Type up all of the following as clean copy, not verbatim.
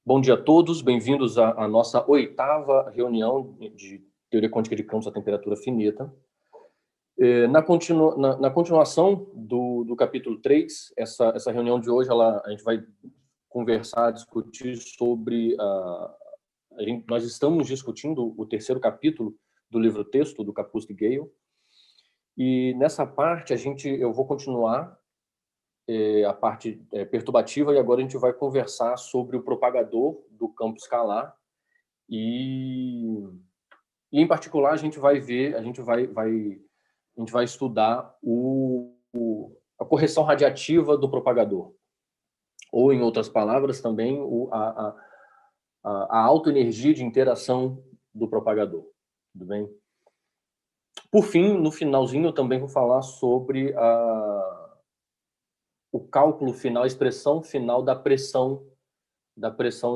Bom dia a todos, bem-vindos à nossa oitava reunião de Teoria Quântica de Campos à Temperatura Finita. Na continuação do capítulo 3, essa reunião de hoje, a gente vai conversar, discutir sobre... nós estamos discutindo o terceiro capítulo do livro-texto do Kapusci Gale, e nessa parte eu vou continuar a parte perturbativa, e agora a gente vai conversar sobre o propagador do campo escalar, e em particular a gente vai estudar a correção radiativa do propagador, ou em outras palavras também a autoenergia de interação do propagador, tudo bem? Por fim, no finalzinho eu também vou falar sobre o cálculo final, a expressão final da pressão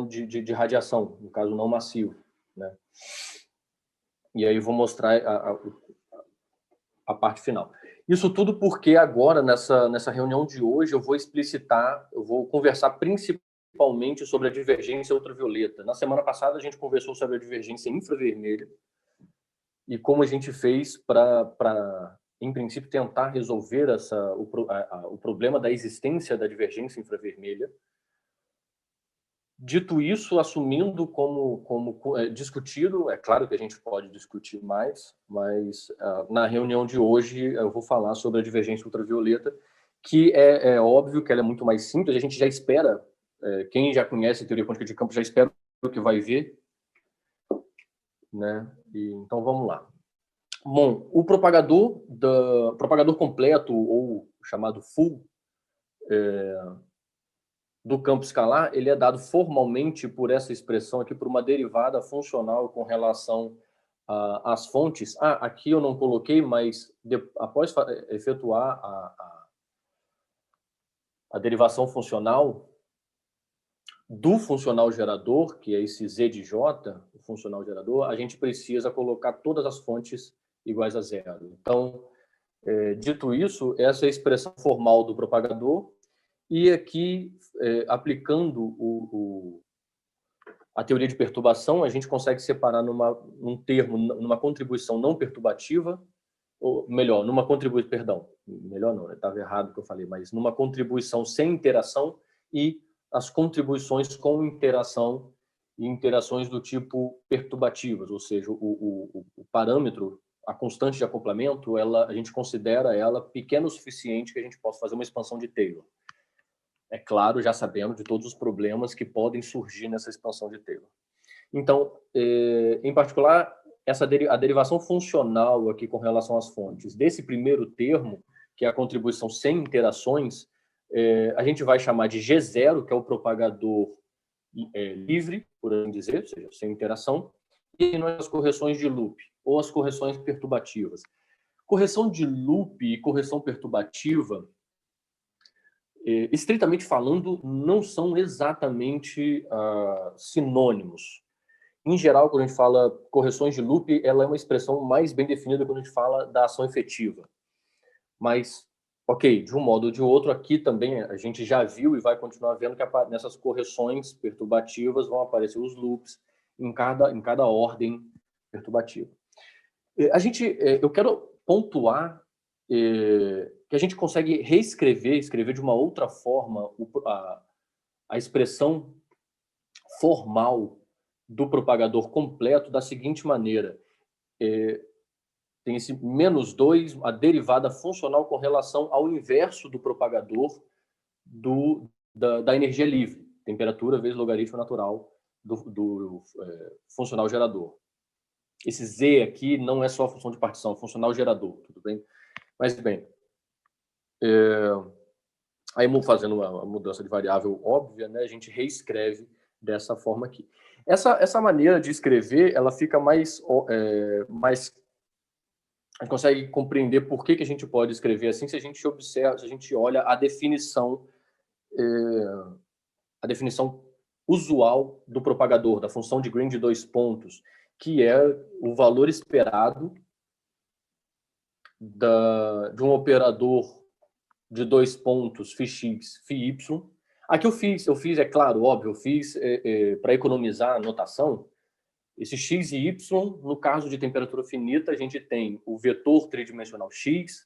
de radiação, no caso não massivo, né? E aí vou mostrar a parte final. Isso tudo porque agora, nessa reunião de hoje, eu vou conversar principalmente sobre a divergência ultravioleta. Na semana passada, a gente conversou sobre a divergência infravermelha e como a gente fez para, em princípio, tentar resolver o problema da existência da divergência infravermelha. Dito isso, assumindo como discutido, é claro que a gente pode discutir mais, mas na reunião de hoje eu vou falar sobre a divergência ultravioleta, que é óbvio que ela é muito mais simples, a gente já espera, quem já conhece a teoria quântica de campo já espera o que vai ver, né? Então vamos lá. Bom, o propagador completo, ou chamado full, do campo escalar, ele é dado formalmente por essa expressão aqui, por uma derivada funcional com relação às fontes. Aqui eu não coloquei, mas após efetuar a derivação funcional do funcional gerador, que é esse Z de J, o funcional gerador, a gente precisa colocar todas as fontes iguais a zero. Então, dito isso, essa é a expressão formal do propagador. E aqui, aplicando a teoria de perturbação, a gente consegue separar num termo, numa contribuição não perturbativa, ou melhor, melhor não, estava errado o que eu falei, mas numa contribuição sem interação e as contribuições com interação e interações do tipo perturbativas, ou seja, o parâmetro, a constante de acoplamento, a gente considera ela pequena o suficiente que a gente possa fazer uma expansão de Taylor. É claro, já sabendo de todos os problemas que podem surgir nessa expansão de Taylor. Então, em particular, a derivação funcional aqui com relação às fontes, desse primeiro termo, que é a contribuição sem interações, a gente vai chamar de G0, que é o propagador livre, por assim dizer, ou seja, sem interação, e as correções de loop, ou as correções perturbativas. Correção de loop e correção perturbativa, estritamente falando, não são exatamente sinônimos. Em geral, quando a gente fala correções de loop, ela é uma expressão mais bem definida quando a gente fala da ação efetiva. Mas, ok, de um modo ou de outro, aqui também a gente já viu e vai continuar vendo que nessas correções perturbativas vão aparecer os loops em cada ordem perturbativa. Eu quero pontuar que a gente consegue escrever de uma outra forma a expressão formal do propagador completo da seguinte maneira. Tem esse -2, a derivada funcional com relação ao inverso do propagador da energia livre, temperatura vezes logaritmo natural do funcional gerador. Esse Z aqui não é só função de partição, é funcional gerador, tudo bem? Mas, bem, aí fazendo uma mudança de variável óbvia, né, a gente reescreve dessa forma aqui. Essa maneira de escrever, ela fica mais a gente consegue compreender por que a gente pode escrever assim se a gente observa, se a gente olha a definição usual do propagador, da função de Green de 2 pontos, que é o valor esperado de um operador de 2 pontos φx, φy, Aqui eu fiz, é claro, óbvio, eu fiz para economizar a notação, esse x e y, no caso de temperatura finita, a gente tem o vetor tridimensional x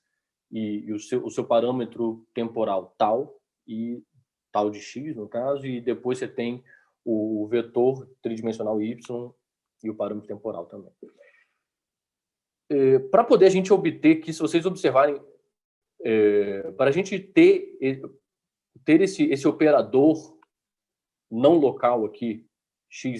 e o seu parâmetro temporal tal, e tal de x, no caso, e depois você tem o vetor tridimensional y e o parâmetro temporal também. Para poder a gente obter, que se vocês observarem, para a gente ter esse operador não local aqui, xy,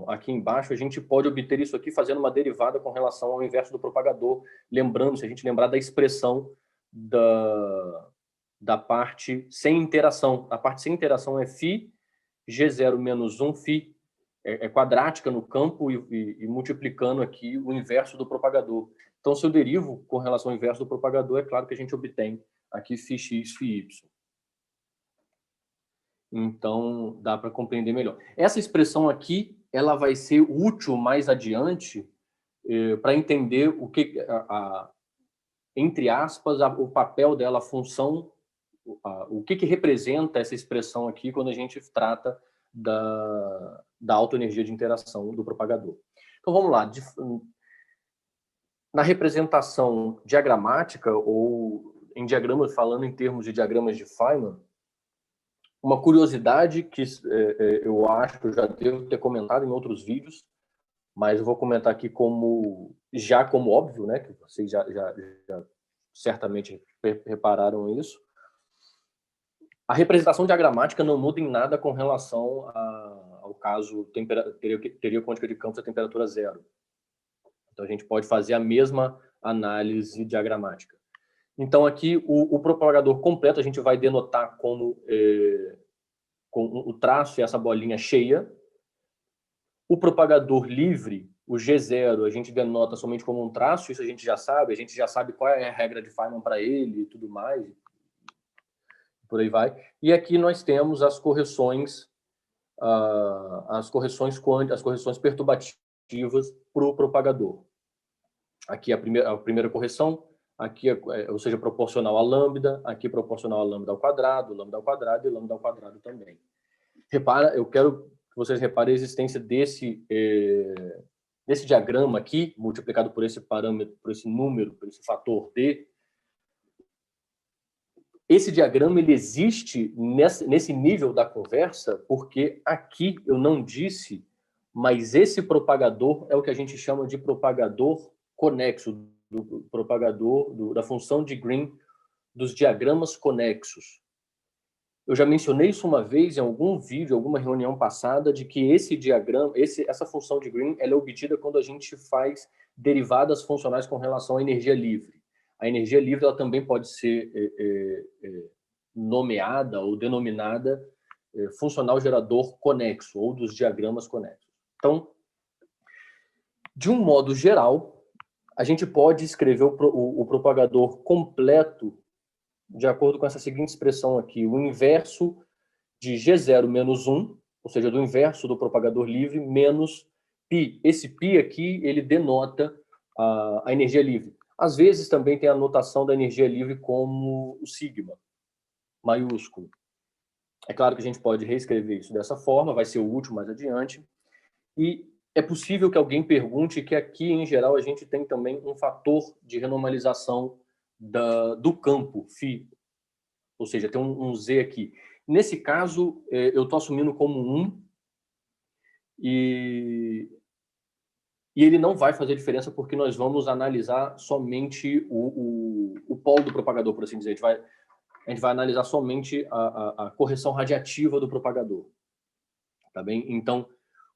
aqui embaixo, a gente pode obter isso aqui fazendo uma derivada com relação ao inverso do propagador, lembrando, se a gente lembrar da expressão da parte sem interação. A parte sem interação é φ, G0 menos 1 φ, é quadrática no campo e multiplicando aqui o inverso do propagador. Então, se eu derivo com relação ao inverso do propagador, é claro que a gente obtém aqui φx, φy. Então, dá para compreender melhor. Essa expressão aqui, ela vai ser útil mais adiante para entender o que, entre aspas, o papel dela, a função, o que representa essa expressão aqui quando a gente trata da autoenergia de interação do propagador. Então, vamos lá. Na representação diagramática, ou em diagramas, falando em termos de diagramas de Feynman, uma curiosidade que eu acho que eu já devo ter comentado em outros vídeos, mas eu vou comentar aqui como óbvio, né, que vocês já certamente repararam isso. A representação diagramática não muda em nada com relação ao caso teoria quântica de campos a temperatura zero. Então, a gente pode fazer a mesma análise diagramática. Então, aqui, o propagador completo a gente vai denotar com o traço e essa bolinha cheia. O propagador livre, o G0, a gente denota somente como um traço, isso a gente já sabe qual é a regra de Feynman para ele e tudo mais, por aí vai. E aqui nós temos as correções perturbativas para o propagador. Aqui a primeira correção, aqui, ou seja, proporcional a lambda, aqui proporcional a lambda ao quadrado e lambda ao quadrado também. Eu quero que vocês reparem a existência desse diagrama aqui, multiplicado por esse parâmetro, por esse número, por esse fator D. Esse diagrama ele existe nesse nível da conversa, porque aqui eu não disse, mas esse propagador é o que a gente chama de propagador conexo, do propagador da função de Green dos diagramas conexos. Eu já mencionei isso uma vez em algum vídeo, alguma reunião passada, de que esse diagrama, essa função de Green, ela é obtida quando a gente faz derivadas funcionais com relação à energia livre. A energia livre ela também pode ser nomeada ou denominada funcional gerador conexo, ou dos diagramas conexos. Então, de um modo geral, a gente pode escrever o propagador completo de acordo com essa seguinte expressão aqui: o inverso de G0 menos 1, ou seja, do inverso do propagador livre, menos π. Esse π aqui, ele denota a energia livre. Às vezes também tem a notação da energia livre como o sigma, maiúsculo. É claro que a gente pode reescrever isso dessa forma, vai ser útil mais adiante. E é possível que alguém pergunte que aqui, em geral, a gente tem também um fator de renormalização do campo φ, ou seja, tem um Z aqui. Nesse caso, eu estou assumindo como 1 e ele não vai fazer diferença porque nós vamos analisar somente o polo do propagador, por assim dizer. A gente vai analisar somente a correção radiativa do propagador. Tá bem? Então,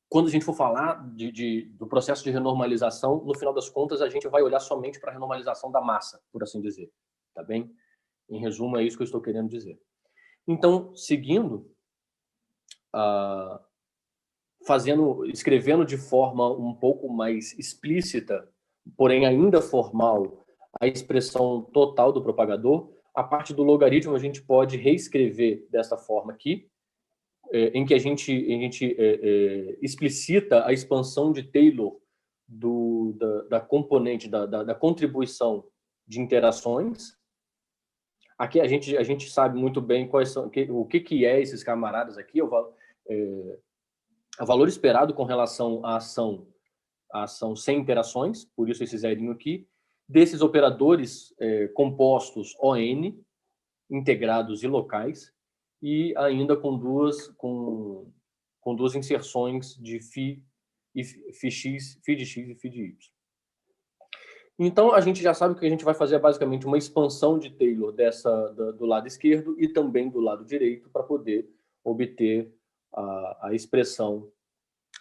quando a gente for falar do processo de renormalização, no final das contas, a gente vai olhar somente para a renormalização da massa, por assim dizer. Tá bem? Em resumo, é isso que eu estou querendo dizer. Então, seguindo, escrevendo de forma um pouco mais explícita, porém ainda formal, a expressão total do propagador, a parte do logaritmo a gente pode reescrever dessa forma aqui, em que a gente explicita a expansão de Taylor da componente, da contribuição de interações. aqui a gente sabe muito bem quais são, o que é esses camaradas aqui, o valor esperado com relação à ação sem interações, por isso esse zerinho aqui, desses operadores compostos ON, integrados e locais, e ainda com duas inserções de φ x e φ de y. Então, a gente já sabe que a gente vai fazer basicamente uma expansão de Taylor do lado esquerdo e também do lado direito para poder obter a expressão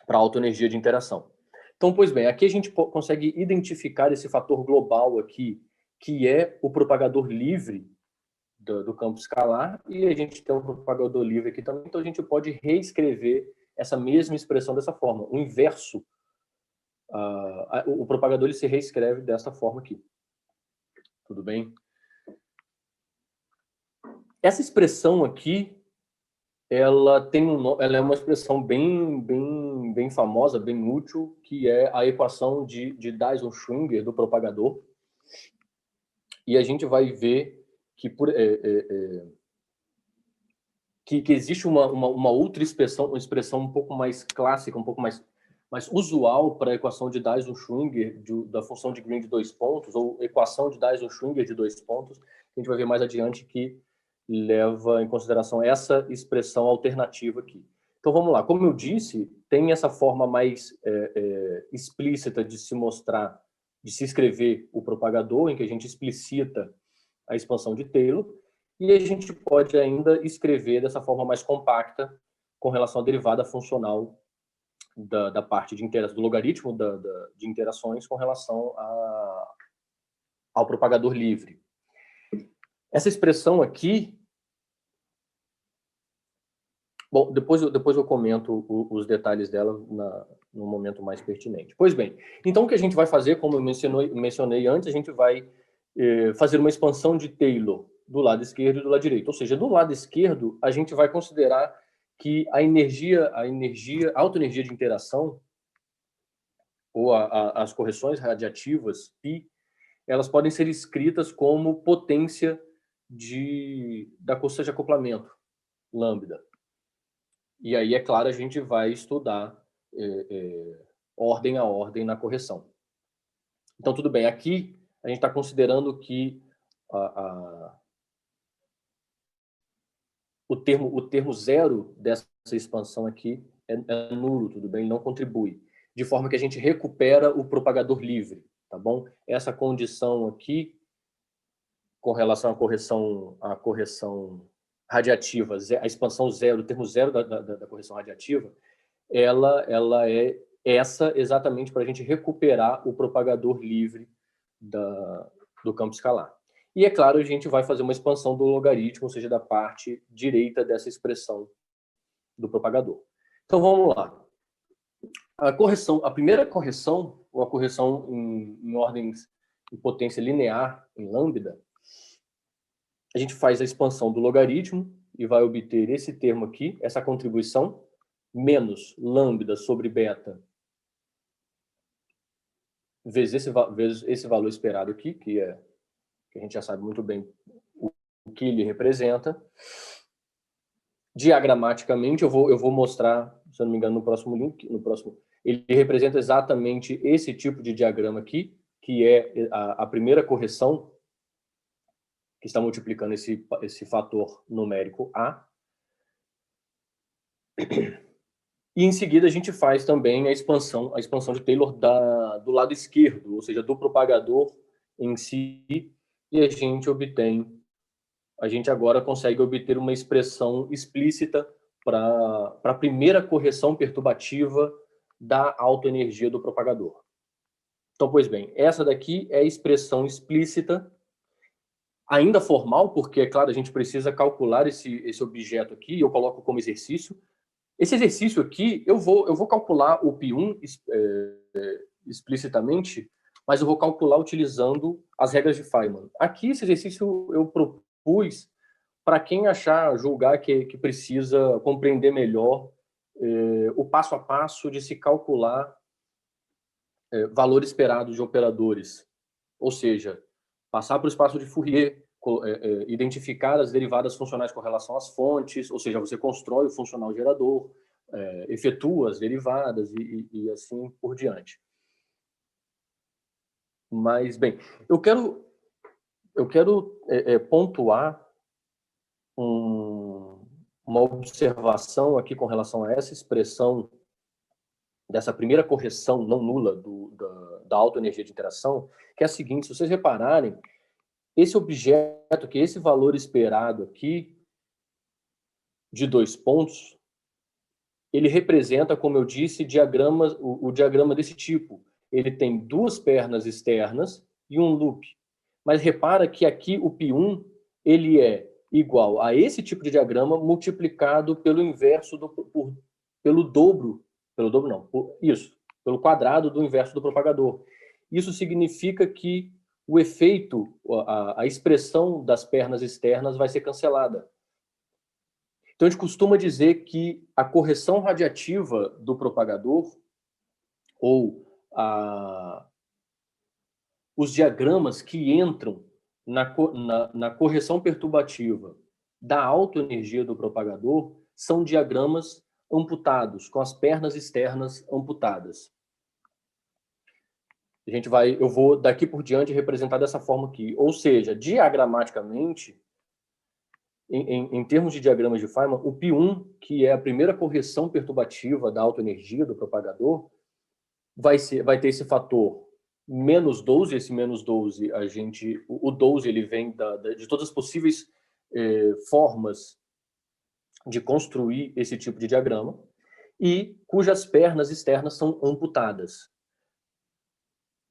para a autoenergia de interação. Então, pois bem, aqui a gente consegue identificar esse fator global aqui, que é o propagador livre do campo escalar, e a gente tem um propagador livre aqui também, então a gente pode reescrever essa mesma expressão dessa forma. O inverso, o propagador ele se reescreve dessa forma aqui. Tudo bem? Essa expressão aqui, ela é uma expressão bem famosa, bem útil, que é a equação de Dyson-Schwinger do propagador. E a gente vai ver que existe uma outra expressão um pouco mais clássica, um pouco mais usual para a equação de Dyson-Schwinger da função de Green de 2 pontos, ou equação de Dyson-Schwinger de 2 pontos, que a gente vai ver mais adiante que leva em consideração essa expressão alternativa aqui. Então, vamos lá. Como eu disse, tem essa forma mais explícita de se mostrar, de se escrever o propagador, em que a gente explicita a expansão de Taylor, e a gente pode ainda escrever dessa forma mais compacta com relação à derivada funcional da parte de interação, do logaritmo de interações com relação ao propagador livre. Essa expressão aqui, bom, depois eu comento os detalhes dela no momento mais pertinente. Pois bem, então o que a gente vai fazer, como eu mencionei antes, a gente vai fazer uma expansão de Taylor do lado esquerdo e do lado direito. Ou seja, do lado esquerdo, a gente vai considerar que a autoenergia de interação, ou as correções radiativas, π, elas podem ser escritas como potência da costas de acoplamento, lambda. E aí, é claro, a gente vai estudar ordem a ordem na correção. Então, tudo bem. Aqui, a gente está considerando que o termo zero dessa expansão aqui é nulo, tudo bem? Não contribui. De forma que a gente recupera o propagador livre, tá bom? Essa condição aqui, com relação à correção radiativa, a expansão zero, o termo zero da correção radiativa, ela é essa exatamente para a gente recuperar o propagador livre do campo escalar. E, é claro, a gente vai fazer uma expansão do logaritmo, ou seja, da parte direita dessa expressão do propagador. Então, vamos lá. A primeira correção, ou a correção em ordens de potência linear, em lambda, a gente faz a expansão do logaritmo e vai obter esse termo aqui, essa contribuição, menos lambda sobre beta, vezes esse valor esperado aqui, que a gente já sabe muito bem o que ele representa. Diagramaticamente, eu vou mostrar, se eu não me engano, no próximo link, ele representa exatamente esse tipo de diagrama aqui, que é a primeira correção, que está multiplicando esse fator numérico A. E, em seguida, a gente faz também a expansão de Taylor do lado esquerdo, ou seja, do propagador em si, e a gente agora consegue obter uma expressão explícita para a primeira correção perturbativa da autoenergia do propagador. Então, pois bem, essa daqui é a expressão explícita, ainda formal, porque, é claro, a gente precisa calcular esse objeto aqui, eu coloco como exercício. Esse exercício aqui, eu vou calcular o π1 explicitamente, mas eu vou calcular utilizando as regras de Feynman. Aqui, esse exercício eu propus para quem julgar que precisa compreender melhor o passo a passo de se calcular valor esperado de operadores. Ou seja, passar para o espaço de Fourier, identificar as derivadas funcionais com relação às fontes, ou seja, você constrói o funcional gerador, efetua as derivadas e assim por diante. Mas, bem, eu quero pontuar uma observação aqui com relação a essa expressão dessa primeira correção não nula da autoenergia de interação, que é a seguinte: se vocês repararem, esse objeto, que esse valor esperado aqui, de 2 pontos, ele representa, como eu disse, o diagrama desse tipo. Ele tem 2 pernas externas e um loop. Mas repara que aqui o π1 ele é igual a esse tipo de diagrama multiplicado pelo inverso pelo quadrado do inverso do propagador. Isso significa que o efeito, a expressão das pernas externas vai ser cancelada. Então, a gente costuma dizer que a correção radiativa do propagador, ou os diagramas que entram na correção perturbativa da autoenergia do propagador, são diagramas amputados, com as pernas externas amputadas. Eu vou daqui por diante representar dessa forma aqui. Ou seja, diagramaticamente, em termos de diagramas de Feynman, o π1, que é a primeira correção perturbativa da autoenergia do propagador, vai ter esse fator menos 12. Esse menos 12, o 12 ele vem de todas as possíveis formas de construir esse tipo de diagrama, e cujas pernas externas são amputadas.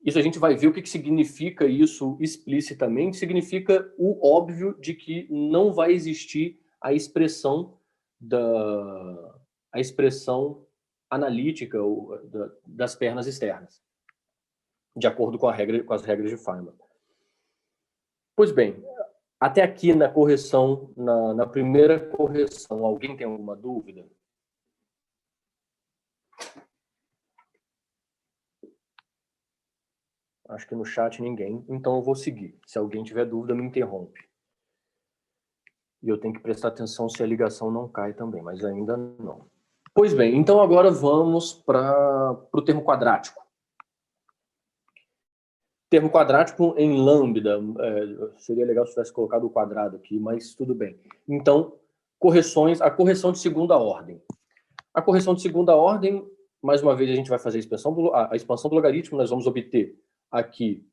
Isso a gente vai ver o que significa isso explicitamente. Significa o óbvio de que não vai existir a expressão analítica das pernas externas, de acordo com as regras de Feynman. Pois bem, até aqui na correção, na primeira correção, alguém tem alguma dúvida? Acho que no chat ninguém, então eu vou seguir. Se alguém tiver dúvida, me interrompe. E eu tenho que prestar atenção se a ligação não cai também, mas ainda não. Pois bem, então agora vamos para o termo quadrático. Termo quadrático em lambda. Seria legal se tivesse colocado o quadrado aqui, mas tudo bem. Então, a correção de segunda ordem. A correção de segunda ordem, mais uma vez, a gente vai fazer a expansão do logaritmo. Nós vamos obter aqui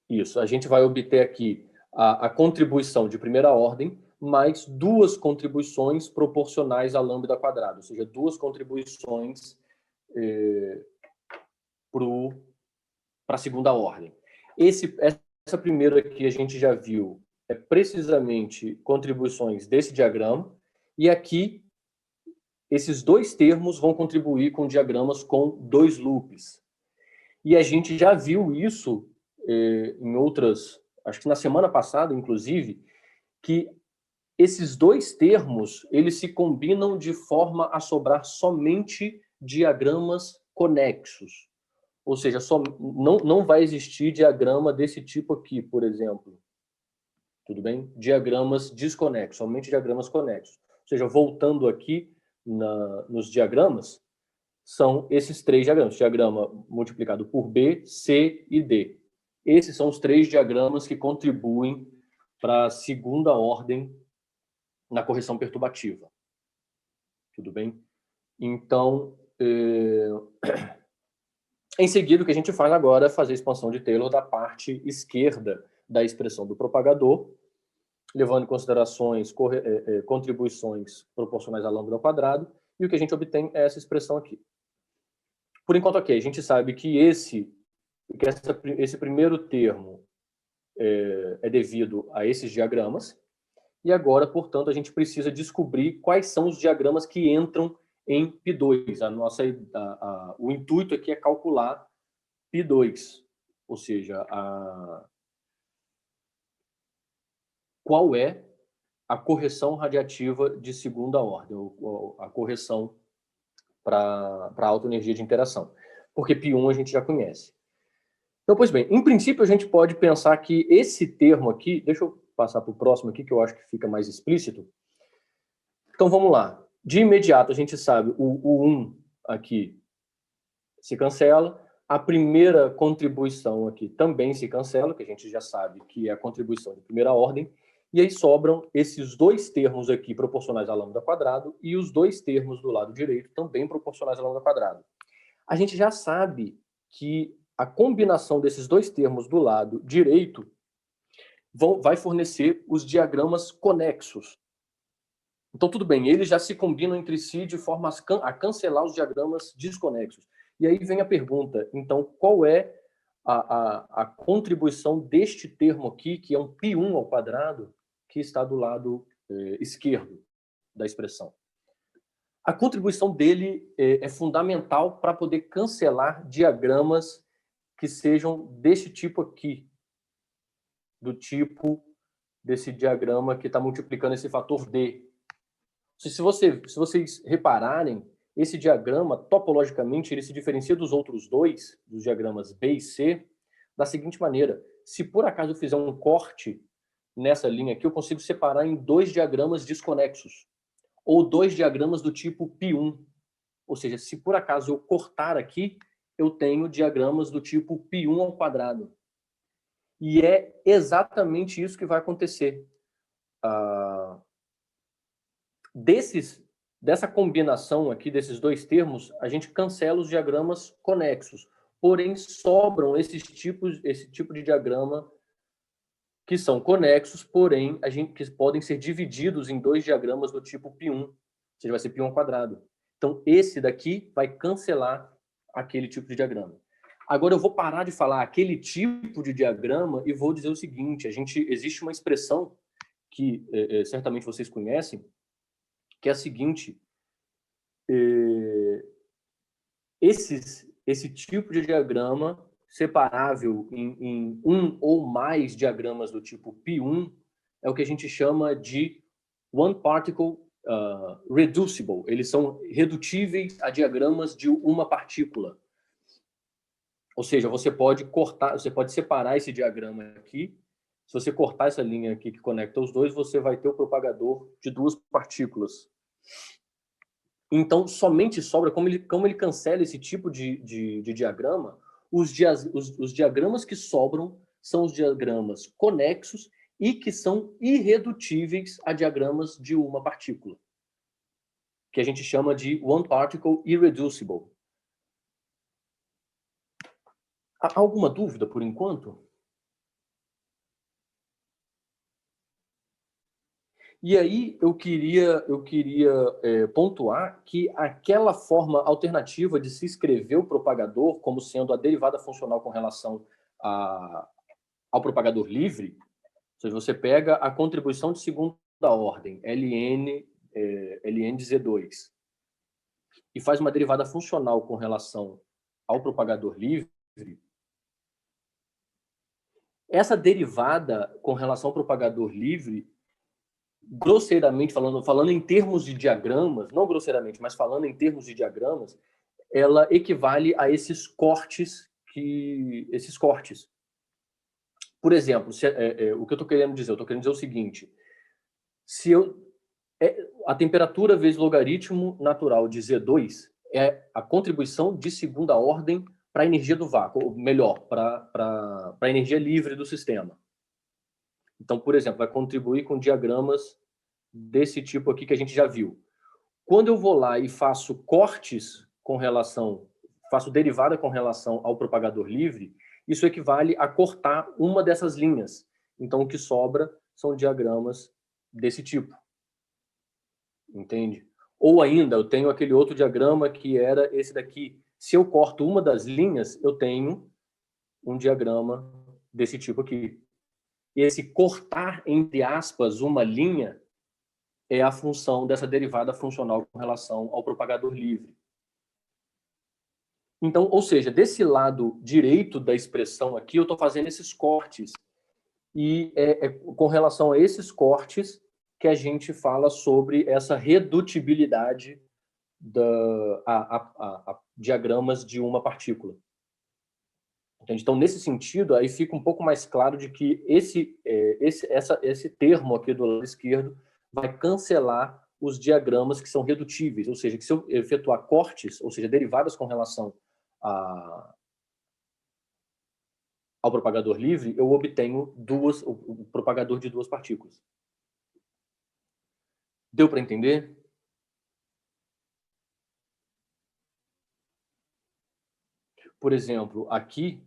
isso. A gente vai obter aqui a contribuição de primeira ordem mais 2 contribuições proporcionais a lambda quadrado, ou seja, 2 contribuições para a segunda ordem. Essa primeira aqui a gente já viu é precisamente contribuições desse diagrama, e aqui esses 2 termos vão contribuir com diagramas com 2 loops. E a gente já viu isso em outras, acho que na semana passada, inclusive, que esses 2 termos, eles se combinam de forma a sobrar somente diagramas conexos. Ou seja, não vai existir diagrama desse tipo aqui, por exemplo. Tudo bem? Diagramas desconexos, somente diagramas conexos. Ou seja, voltando aqui nos diagramas, são esses 3 diagramas. Diagrama multiplicado por B, C e D. Esses são os 3 diagramas que contribuem para a segunda ordem na correção perturbativa. Tudo bem? Então, em seguida, o que a gente faz agora é fazer a expansão de Taylor da parte esquerda da expressão do propagador, levando em considerações contribuições proporcionais a lambda ao quadrado, e o que a gente obtém é essa expressão aqui. Por enquanto, aqui, a gente sabe que esse primeiro termo é devido a esses diagramas, e agora, portanto, a gente precisa descobrir quais são os diagramas que entram em π2. O intuito aqui é calcular π2, ou seja, qual é a correção radiativa de segunda ordem, ou a correção para a autoenergia de interação. porque π1 a gente já conhece. Então, pois bem, em princípio a gente pode pensar que esse termo aqui, deixa eu passar para o próximo aqui, que eu acho que fica mais explícito. Então, vamos lá. De imediato, a gente sabe, o 1 aqui se cancela, a primeira contribuição aqui também se cancela, que a gente já sabe que é a contribuição de primeira ordem, e aí sobram esses dois termos aqui proporcionais a lambda quadrado e os dois termos do lado direito também proporcionais a lambda quadrado. A gente já sabe que a combinação desses dois termos do lado direito vai fornecer os diagramas conexos. Então, tudo bem, eles já se combinam entre si de forma a cancelar os diagramas desconexos. E aí vem a pergunta, então, qual é a contribuição deste termo aqui, que é um π1 ao quadrado, que está do lado esquerdo da expressão? A contribuição dele é fundamental para poder cancelar diagramas que sejam deste tipo aqui, do tipo desse diagrama que está multiplicando esse fator D. Se vocês repararem, esse diagrama, topologicamente, ele se diferencia dos outros dois, dos diagramas B e C, da seguinte maneira. Se por acaso eu fizer um corte nessa linha aqui, eu consigo separar em dois diagramas desconexos, ou dois diagramas do tipo π1. Ou seja, se por acaso eu cortar aqui, eu tenho diagramas do tipo π1 ao quadrado. E é exatamente isso que vai acontecer. Dessa combinação aqui, desses dois termos, a gente cancela os diagramas conexos. Porém, sobram esse tipo de diagrama que são conexos, porém, que podem ser divididos em dois diagramas do tipo π1. Ou seja, vai ser π1 ao quadrado. Então, esse daqui vai cancelar aquele tipo de diagrama. Agora, eu vou parar de falar aquele tipo de diagrama e vou dizer o seguinte. Existe uma expressão que certamente vocês conhecem, que é a seguinte: esse tipo de diagrama separável em um ou mais diagramas do tipo π1 é o que a gente chama de one particle reducible. Eles são redutíveis a diagramas de uma partícula. Ou seja, você pode separar esse diagrama aqui. Se você cortar essa linha aqui que conecta os dois, você vai ter o propagador de duas partículas. Então, somente sobra, como ele cancela esse tipo de diagrama, os diagramas que sobram são os diagramas conexos e que são irredutíveis a diagramas de uma partícula, que a gente chama de one particle irreducible. Há alguma dúvida por enquanto? E aí eu queria pontuar que aquela forma alternativa de se escrever o propagador como sendo a derivada funcional com relação ao propagador livre, ou seja, você pega a contribuição de segunda ordem, ln de Z2, e faz uma derivada funcional com relação ao propagador livre. Essa derivada com relação ao propagador livre, grosseiramente falando em termos de diagramas, não grosseiramente, mas falando em termos de diagramas, ela equivale a esses cortes. Por exemplo, o que eu estou querendo dizer? Eu estou querendo dizer o seguinte: a temperatura vezes logaritmo natural de Z2 é a contribuição de segunda ordem para a energia do vácuo, ou melhor, para a energia livre do sistema. Então, por exemplo, vai contribuir com diagramas desse tipo aqui que a gente já viu. Quando eu vou lá e faço cortes faço derivada com relação ao propagador livre, isso equivale a cortar uma dessas linhas. Então, o que sobra são diagramas desse tipo. Entende? Ou ainda, eu tenho aquele outro diagrama que era esse daqui. Se eu corto uma das linhas, eu tenho um diagrama desse tipo aqui. Esse cortar, entre aspas, uma linha é a função dessa derivada funcional com relação ao propagador livre. Então, ou seja, desse lado direito da expressão aqui, eu estou fazendo esses cortes. E é com relação a esses cortes que a gente fala sobre essa redutibilidade diagramas de uma partícula. Entende? Então, nesse sentido, aí fica um pouco mais claro de que esse termo aqui do lado esquerdo vai cancelar os diagramas que são redutíveis, ou seja, que se eu efetuar cortes, ou seja, derivadas com relação ao propagador livre, eu obtenho o propagador de duas partículas. Deu para entender? Por exemplo, aqui,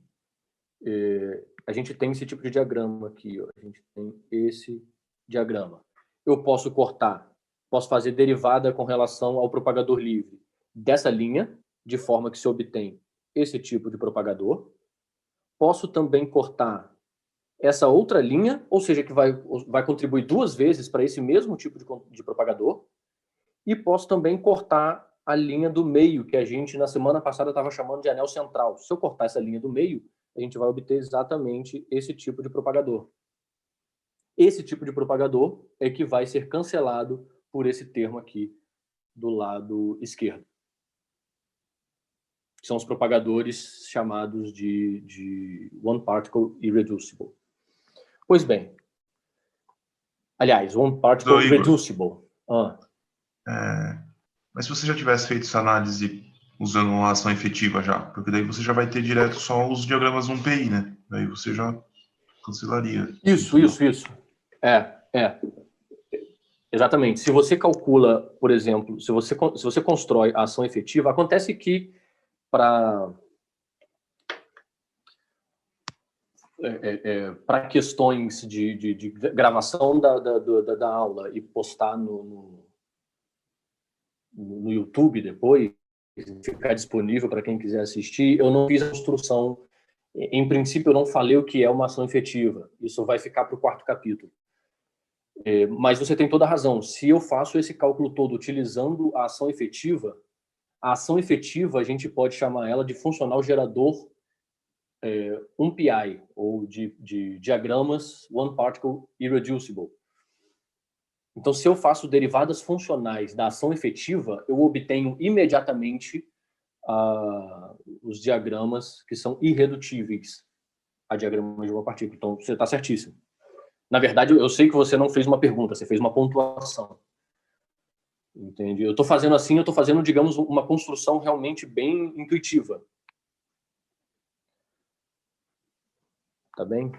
a gente tem esse tipo de diagrama aqui. Ó. A gente tem esse diagrama. Eu posso cortar, posso fazer derivada com relação ao propagador livre dessa linha, de forma que se obtém esse tipo de propagador. Posso também cortar essa outra linha, ou seja, que vai contribuir duas vezes para esse mesmo tipo de propagador. E posso também cortar a linha do meio, que a gente, na semana passada, estava chamando de anel central. Se eu cortar essa linha do meio, a gente vai obter exatamente esse tipo de propagador. Esse tipo de propagador é que vai ser cancelado por esse termo aqui do lado esquerdo. São os propagadores chamados de one particle irreducible. Pois bem. Aliás, one particle reducible. Mas se você já tivesse feito essa análise usando uma ação efetiva já, porque daí você já vai ter direto só os diagramas 1PI, né? Daí você já cancelaria. Isso. Exatamente. Se você calcula, por exemplo, se você constrói a ação efetiva, acontece que para questões de gravação da aula e postar no YouTube depois, ficar disponível para quem quiser assistir, eu não fiz a construção. Em princípio, eu não falei o que é uma ação efetiva. Isso vai ficar para o 4º capítulo. Mas você tem toda a razão. Se eu faço esse cálculo todo utilizando a ação efetiva a gente pode chamar ela de funcional gerador 1PI, ou de diagramas One Particle Irreducible. Então, se eu faço derivadas funcionais da ação efetiva, eu obtenho imediatamente os diagramas que são irredutíveis a diagramas de uma partícula. Então, você está certíssimo. Na verdade, eu sei que você não fez uma pergunta, você fez uma pontuação. Entende? Eu estou fazendo, digamos, uma construção realmente bem intuitiva. Tá bem?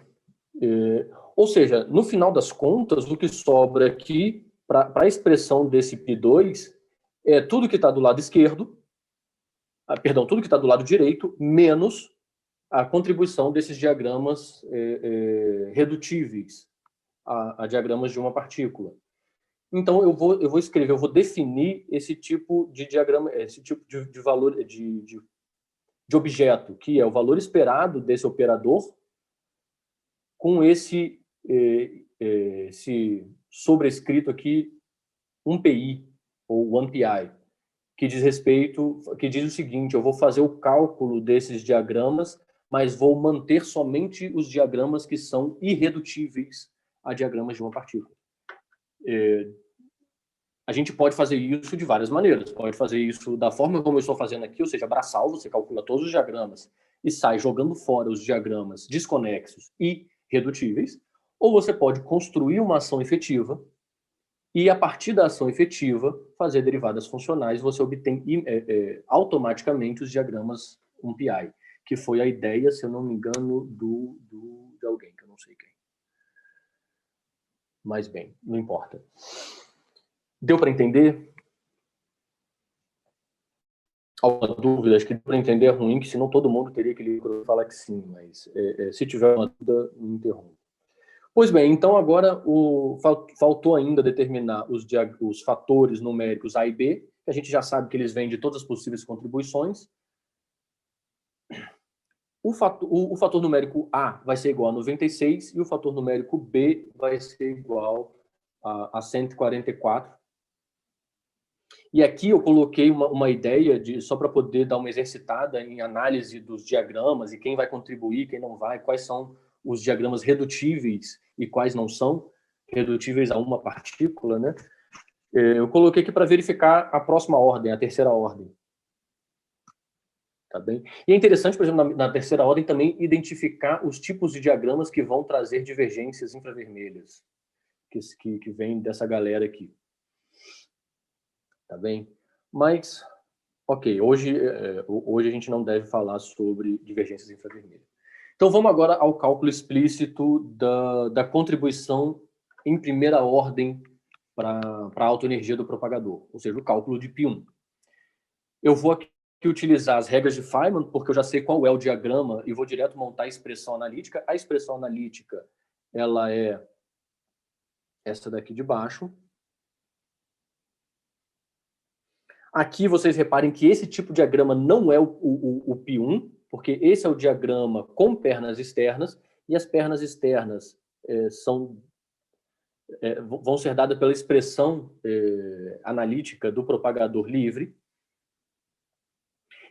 Ou seja, no final das contas, o que sobra aqui, para a expressão desse π2, é tudo que está do lado esquerdo, tudo que está do lado direito, menos a contribuição desses diagramas redutíveis a diagramas de uma partícula. Então, eu vou definir esse tipo de diagrama, esse tipo de valor, de objeto, que é o valor esperado desse operador com esse sobrescrito aqui, 1PI, ou 1PI, que diz o seguinte: eu vou fazer o cálculo desses diagramas, mas vou manter somente os diagramas que são irredutíveis a diagramas de uma partícula. A gente pode fazer isso de várias maneiras. Pode fazer isso da forma como eu estou fazendo aqui, ou seja, braçal, você calcula todos os diagramas e sai jogando fora os diagramas desconexos e redutíveis, ou você pode construir uma ação efetiva e, a partir da ação efetiva, fazer derivadas funcionais, você obtém automaticamente os diagramas 1PI, que foi a ideia, se eu não me engano, de alguém, que eu não sei quem. Mas bem, não importa. Deu para entender? Alguma dúvida? Acho que deu para entender é ruim, que senão todo mundo teria que falar que sim, mas se tiver uma dúvida, me interrompa. Pois bem, então agora faltou ainda determinar os fatores numéricos A e B, que a gente já sabe que eles vêm de todas as possíveis contribuições. O fator numérico A vai ser igual a 96 e o fator numérico B vai ser igual a 144. E aqui eu coloquei uma ideia só para poder dar uma exercitada em análise dos diagramas e quem vai contribuir, quem não vai, quais são os diagramas redutíveis e quais não são redutíveis a uma partícula, né? Eu coloquei aqui para verificar a próxima ordem, a terceira ordem. Tá bem? E é interessante, por exemplo, na terceira ordem também identificar os tipos de diagramas que vão trazer divergências infravermelhas, que vem dessa galera aqui. Tá bem? Mas, ok, hoje a gente não deve falar sobre divergências infravermelhas. Então vamos agora ao cálculo explícito da contribuição em primeira ordem para a autoenergia do propagador, ou seja, o cálculo de π1. Eu vou aqui utilizar as regras de Feynman, porque eu já sei qual é o diagrama e vou direto montar a expressão analítica. A expressão analítica, ela é essa daqui de baixo. Aqui vocês reparem que esse tipo de diagrama não é o π1, porque esse é o diagrama com pernas externas, e as pernas externas vão ser dadas pela expressão analítica do propagador livre.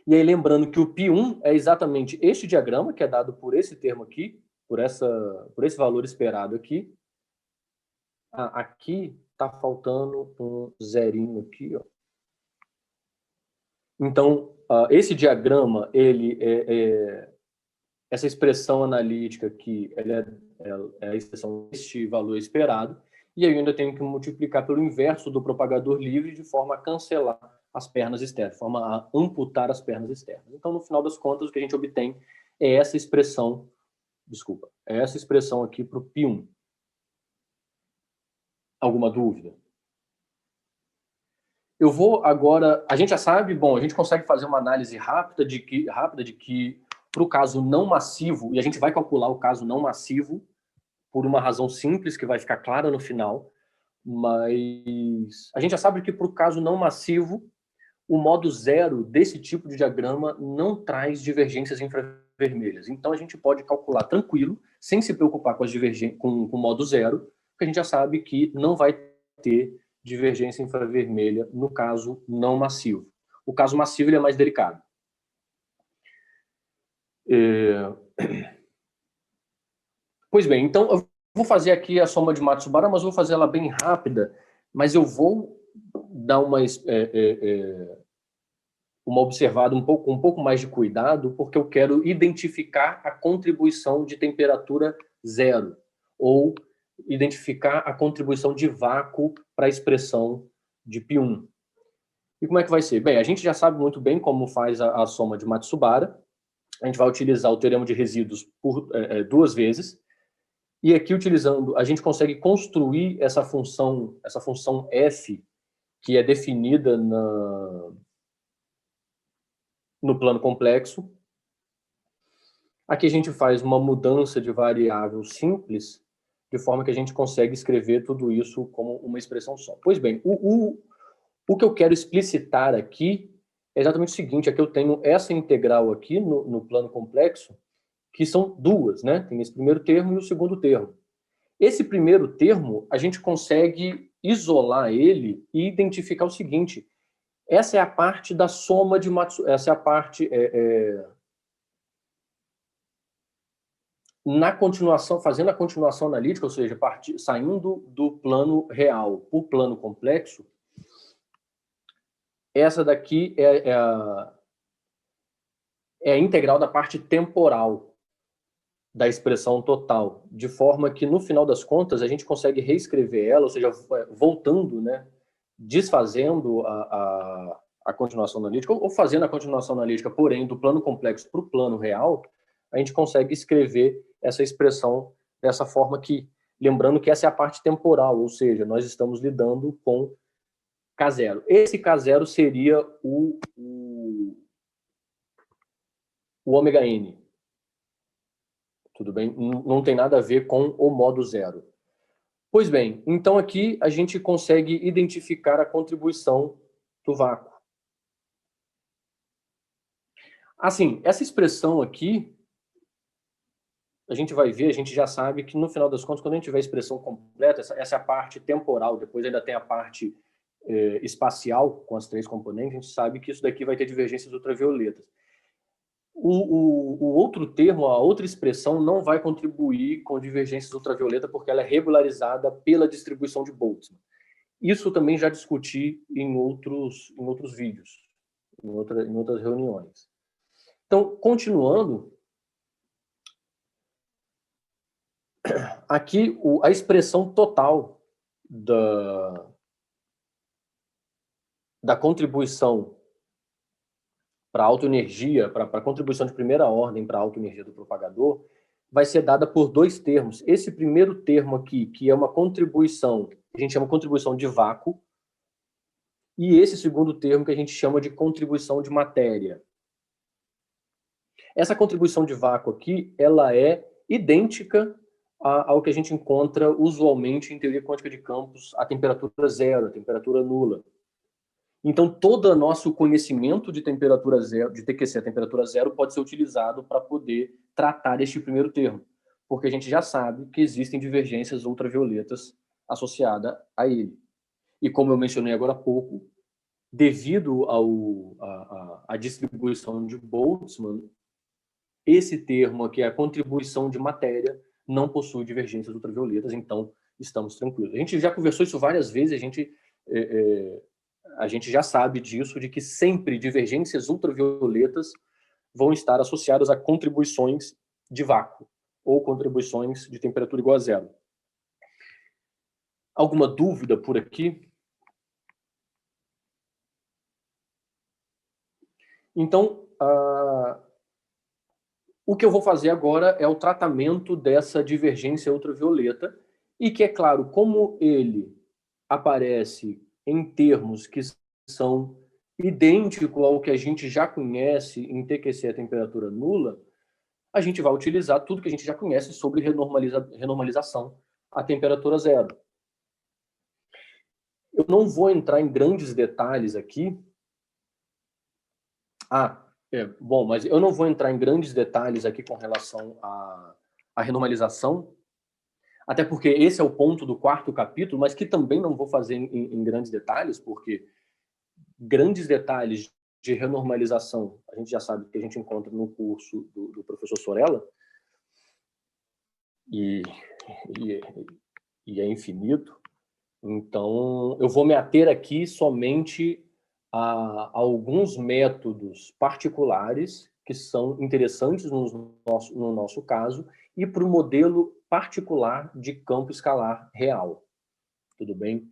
E aí, lembrando que o π1 é exatamente este diagrama, que é dado por esse termo aqui, por esse valor esperado aqui. Aqui está faltando um zerinho aqui, ó. Então, esse diagrama, essa expressão analítica aqui, é a expressão deste valor esperado, e aí eu ainda tenho que multiplicar pelo inverso do propagador livre de forma a cancelar as pernas externas, de forma a amputar as pernas externas. Então, no final das contas, o que a gente obtém é essa expressão, aqui para o π1. Alguma dúvida? Eu vou agora... A gente já sabe, bom, a gente consegue fazer uma análise rápida de que para o caso não massivo, e a gente vai calcular o caso não massivo por uma razão simples que vai ficar clara no final, mas a gente já sabe que para o caso não massivo, o modo zero desse tipo de diagrama não traz divergências infravermelhas. Então, a gente pode calcular tranquilo, sem se preocupar com o modo zero, porque a gente já sabe que não vai ter divergência infravermelha no caso não massivo. O caso massivo ele é mais delicado. Pois bem, então eu vou fazer aqui a soma de Matsubara, mas vou fazer ela bem rápida, mas eu vou dar uma observada um pouco mais de cuidado, porque eu quero identificar a contribuição de temperatura zero, ou identificar a contribuição de vácuo para a expressão de π1. E como é que vai ser? Bem, a gente já sabe muito bem como faz a soma de Matsubara. A gente vai utilizar o teorema de resíduos por duas vezes. E aqui, utilizando, a gente consegue construir essa função f, que é definida no plano complexo. Aqui a gente faz uma mudança de variável simples, de forma que a gente consegue escrever tudo isso como uma expressão só. Pois bem, o que eu quero explicitar aqui é exatamente o seguinte, é que eu tenho essa integral aqui no plano complexo, que são duas, né? Tem esse primeiro termo e o segundo termo. Esse primeiro termo, a gente consegue isolar ele e identificar o seguinte, essa é a parte da soma de Matsubara, essa é a parte... na continuação, fazendo a continuação analítica, ou seja, saindo do plano real para o plano complexo, essa daqui é a integral da parte temporal da expressão total, de forma que, no final das contas, a gente consegue reescrever ela, ou seja, voltando, né, desfazendo a continuação analítica, ou fazendo a continuação analítica, porém, do plano complexo para o plano real, a gente consegue escrever essa expressão dessa forma aqui. Lembrando que essa é a parte temporal, ou seja, nós estamos lidando com K0. Esse K0 seria o ômega n. Tudo bem? Não tem nada a ver com o modo zero. Pois bem, então aqui a gente consegue identificar a contribuição do vácuo. Assim, essa expressão aqui, a gente vai ver, a gente já sabe que no final das contas, quando a gente tiver a expressão completa, essa é a parte temporal, depois ainda tem a parte espacial, com as três componentes, a gente sabe que isso daqui vai ter divergências ultravioletas. O outro termo, a outra expressão, não vai contribuir com divergências ultravioleta porque ela é regularizada pela distribuição de Boltzmann. Isso também já discuti em outros vídeos, em outras reuniões. Então, continuando, aqui a expressão total da contribuição para a autoenergia, para a contribuição de primeira ordem para a autoenergia do propagador, vai ser dada por dois termos. Esse primeiro termo aqui, que é uma contribuição, que a gente chama de contribuição de vácuo, e esse segundo termo que a gente chama de contribuição de matéria. Essa contribuição de vácuo aqui, ela é idêntica ao que a gente encontra usualmente em teoria quântica de campos a temperatura zero, a temperatura nula. Então, todo o nosso conhecimento de temperatura zero, de TQC a temperatura zero, pode ser utilizado para poder tratar este primeiro termo, porque a gente já sabe que existem divergências ultravioletas associadas a ele. E como eu mencionei agora há pouco, devido à distribuição de Boltzmann, esse termo aqui, a contribuição de matéria, não possui divergências ultravioletas, então estamos tranquilos. A gente já conversou isso várias vezes, a gente já sabe disso, de que sempre divergências ultravioletas vão estar associadas a contribuições de vácuo ou contribuições de temperatura igual a zero. Alguma dúvida por aqui? Então, o que eu vou fazer agora é o tratamento dessa divergência ultravioleta e que, é claro, como ele aparece em termos que são idênticos ao que a gente já conhece em TQC a temperatura nula, a gente vai utilizar tudo que a gente já conhece sobre renormalização a temperatura zero. Eu não vou entrar em grandes detalhes aqui. Bom, mas eu não vou entrar em grandes detalhes aqui com relação à renormalização, até porque esse é o ponto do quarto capítulo, mas que também não vou fazer em grandes detalhes, porque grandes detalhes de renormalização a gente já sabe que a gente encontra no curso do professor Sorella, e é infinito. Então, eu vou me ater aqui somente a alguns métodos particulares que são interessantes no nosso caso e para o modelo particular de campo escalar real. Tudo bem?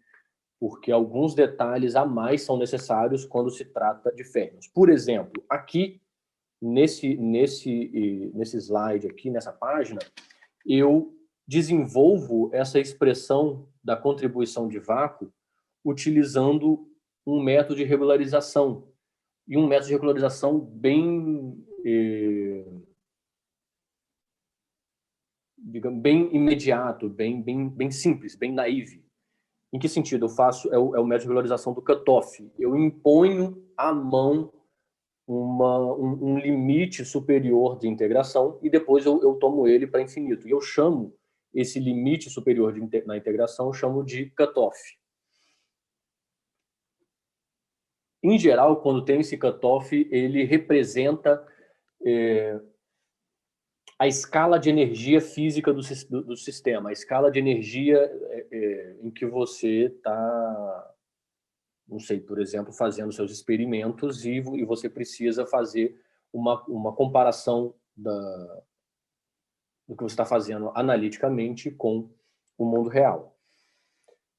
Porque alguns detalhes a mais são necessários quando se trata de férmions. Por exemplo, aqui, nesse slide aqui, nessa página, eu desenvolvo essa expressão da contribuição de vácuo utilizando um método de regularização. E um método de regularização bem imediato, bem simples, bem naive. Em que sentido? Eu faço, é o método de regularização do cutoff. Eu imponho à mão um limite superior de integração e depois eu tomo ele para infinito. E eu chamo esse limite superior na integração, eu chamo de cutoff. Em geral, quando tem esse cutoff, ele representa a escala de energia física do sistema, a escala de energia em que você está, não sei, por exemplo, fazendo seus experimentos e você precisa fazer uma comparação do que você está fazendo analiticamente com o mundo real.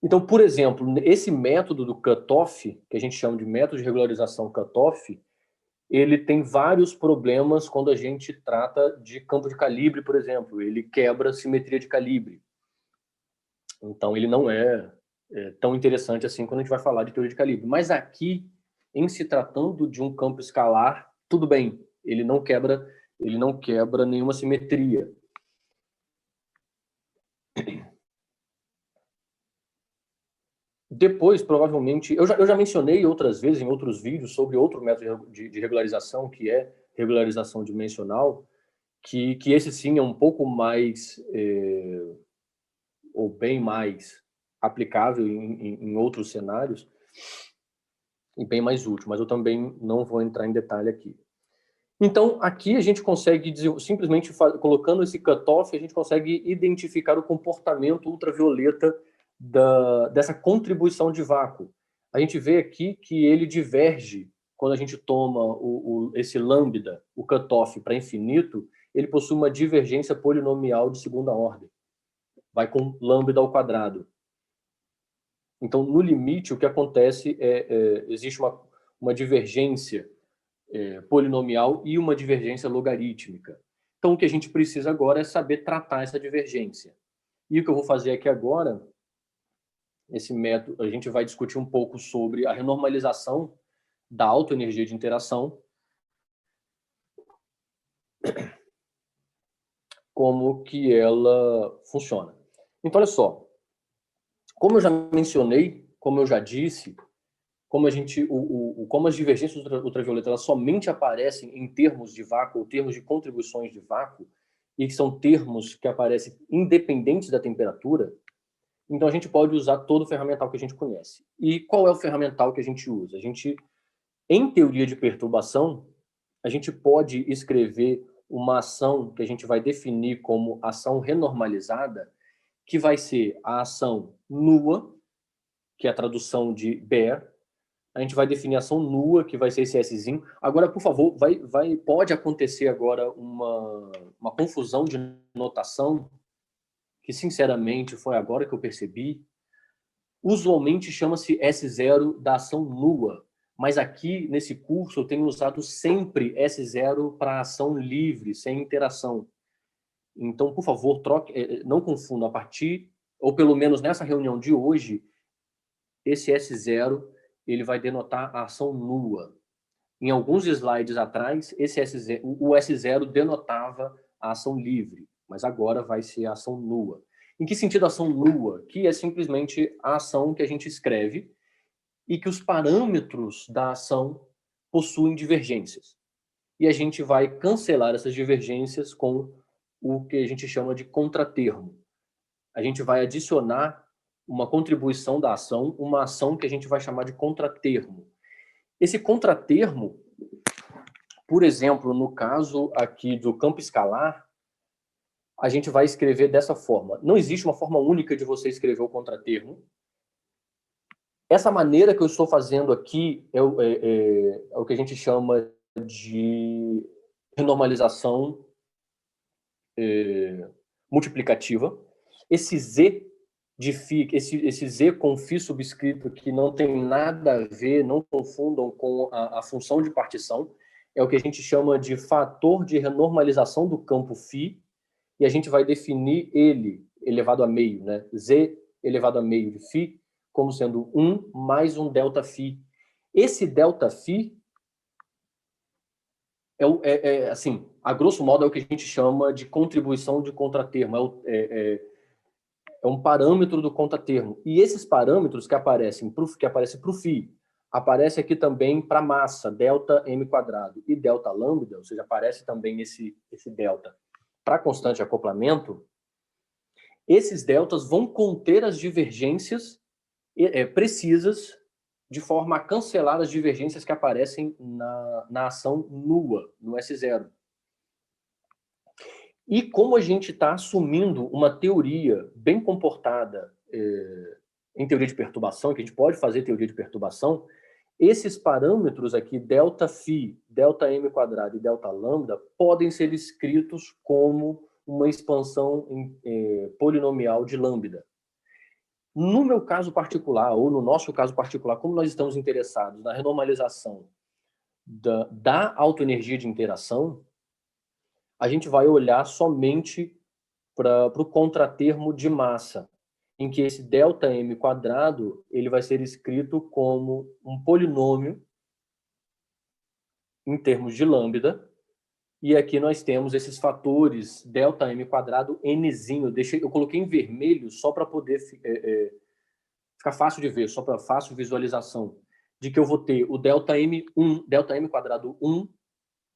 Então, por exemplo, esse método do cutoff, que a gente chama de método de regularização cutoff, ele tem vários problemas quando a gente trata de campo de calibre, por exemplo. Ele quebra a simetria de calibre. Então, ele não é tão interessante assim quando a gente vai falar de teoria de calibre. Mas aqui, em se tratando de um campo escalar, tudo bem. Ele não quebra nenhuma simetria. Depois, provavelmente, eu já mencionei outras vezes em outros vídeos sobre outro método de regularização, que é regularização dimensional, que esse sim é um pouco mais, ou bem mais aplicável em outros cenários e bem mais útil, mas eu também não vou entrar em detalhe aqui. Então, aqui a gente consegue, simplesmente colocando esse cutoff, a gente consegue identificar o comportamento ultravioleta dessa contribuição de vácuo. A gente vê aqui que ele diverge quando a gente toma esse lambda, o cutoff para infinito, ele possui uma divergência polinomial de segunda ordem. Vai com lambda ao quadrado. Então, no limite, o que acontece existe uma divergência polinomial e uma divergência logarítmica. Então, o que a gente precisa agora é saber tratar essa divergência. E o que eu vou fazer aqui agora, esse método, a gente vai discutir um pouco sobre a renormalização da autoenergia de interação, como que ela funciona. Então, olha só, como eu já mencionei, como eu já disse, como as divergências ultravioletas elas somente aparecem em termos de vácuo, ou termos de contribuições de vácuo, e que são termos que aparecem independentes da temperatura, então a gente pode usar todo o ferramental que a gente conhece. E qual é o ferramental que a gente usa? Em teoria de perturbação, a gente pode escrever uma ação que a gente vai definir como ação renormalizada, que vai ser a ação nua, que é a tradução de Baire. A gente vai definir a ação nua, que vai ser esse Szinho. Agora, por favor, pode acontecer agora uma confusão de notação, que sinceramente foi agora que eu percebi. Usualmente chama-se S0 da ação nua, mas aqui nesse curso eu tenho usado sempre S0 para ação livre, sem interação. Então, por favor, não confunda a partir, ou pelo menos nessa reunião de hoje, esse S0 ele vai denotar a ação nua. Em alguns slides atrás, o S0 denotava a ação livre, mas agora vai ser a ação nua. Em que sentido a ação nua? Que é simplesmente a ação que a gente escreve e que os parâmetros da ação possuem divergências. E a gente vai cancelar essas divergências com o que a gente chama de contratermo. A gente vai adicionar uma contribuição da ação, uma ação que a gente vai chamar de contratermo. Esse contratermo, por exemplo, no caso aqui do campo escalar, a gente vai escrever dessa forma. Não existe uma forma única de você escrever o contratermo. Essa maneira que eu estou fazendo aqui é o que a gente chama de renormalização multiplicativa. Esse Z de φ, esse Z com φ subscrito que não tem nada a ver, não confundam com a função de partição, é o que a gente chama de fator de renormalização do campo φ, e a gente vai definir ele elevado a meio, né? Z elevado a meio de φ, como sendo 1 mais um ΔΦ. Esse ΔΦ assim, a grosso modo, é o que a gente chama de contribuição de contratermo. É um parâmetro do contratermo. E esses parâmetros que aparecem para o φ, aparece aqui também para a massa, ΔM², e Δλ, ou seja, aparece também esse delta para constante de acoplamento. Esses deltas vão conter as divergências precisas de forma a cancelar as divergências que aparecem na ação nua, no S0. E como a gente está assumindo uma teoria bem comportada em teoria de perturbação, que a gente pode fazer teoria de perturbação, esses parâmetros aqui, ΔΦ, ΔM² e Δλ, podem ser escritos como uma expansão polinomial de lambda. No meu caso particular, ou no nosso caso particular, como nós estamos interessados na renormalização da autoenergia de interação, a gente vai olhar somente para o contratermo de massa, em que esse ΔM² ele vai ser escrito como um polinômio em termos de lambda, e aqui nós temos esses fatores ΔM² nzinho. Eu coloquei em vermelho só para poder ficar fácil de ver, só para fácil visualização, de que eu vou ter o ΔM²1,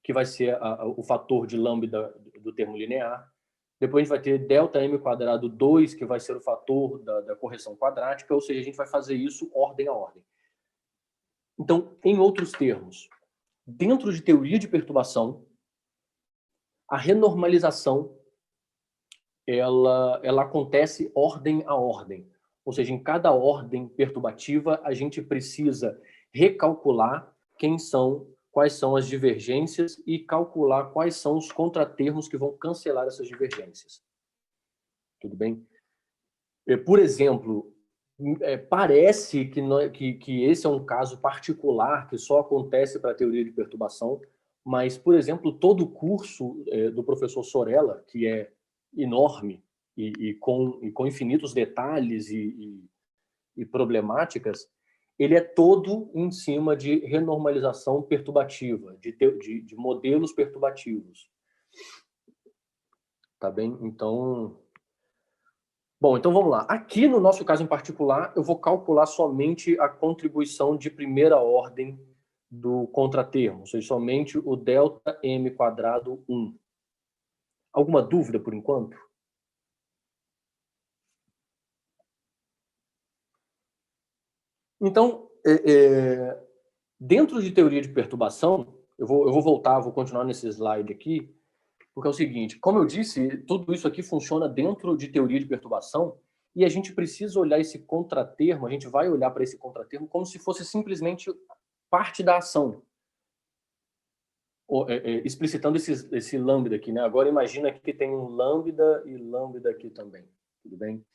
que vai ser o fator de lambda do termo linear. Depois a gente vai ter ΔM²2, que vai ser o fator da correção quadrática, ou seja, a gente vai fazer isso ordem a ordem. Então, em outros termos, dentro de teoria de perturbação, a renormalização ela acontece ordem a ordem. Ou seja, em cada ordem perturbativa, a gente precisa recalcular quais são as divergências e calcular quais são os contratermos que vão cancelar essas divergências. Tudo bem? Por exemplo, parece que esse é um caso particular que só acontece para a teoria de perturbação, mas, por exemplo, todo o curso do professor Sorella, que é enorme e com infinitos detalhes e problemáticas, ele é todo em cima de renormalização perturbativa, de modelos perturbativos. Tá bem? Então... Bom, então vamos lá. Aqui, no nosso caso em particular, eu vou calcular somente a contribuição de primeira ordem do contratermo, ou seja, somente o delta m quadrado 1. Alguma dúvida por enquanto? Então, dentro de teoria de perturbação, eu vou voltar, vou continuar nesse slide aqui, porque é o seguinte, como eu disse, tudo isso aqui funciona dentro de teoria de perturbação e a gente precisa olhar esse contratermo, a gente vai olhar para esse contratermo como se fosse simplesmente parte da ação, explicitando esse lambda aqui, né? Agora imagina que tem um lambda e lambda aqui também, tudo bem?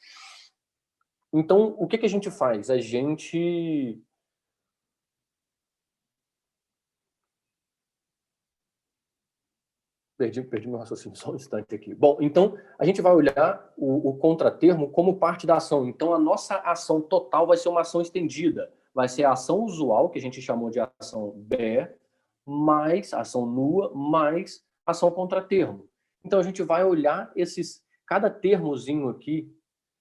Então, o que a gente faz? A gente... Perdi meu raciocínio só um instante aqui. Bom, então, a gente vai olhar o contratermo como parte da ação. Então, a nossa ação total vai ser uma ação estendida. Vai ser a ação usual, que a gente chamou de ação bare, mais ação nua, mais ação contratermo. Então, a gente vai olhar cada termozinho aqui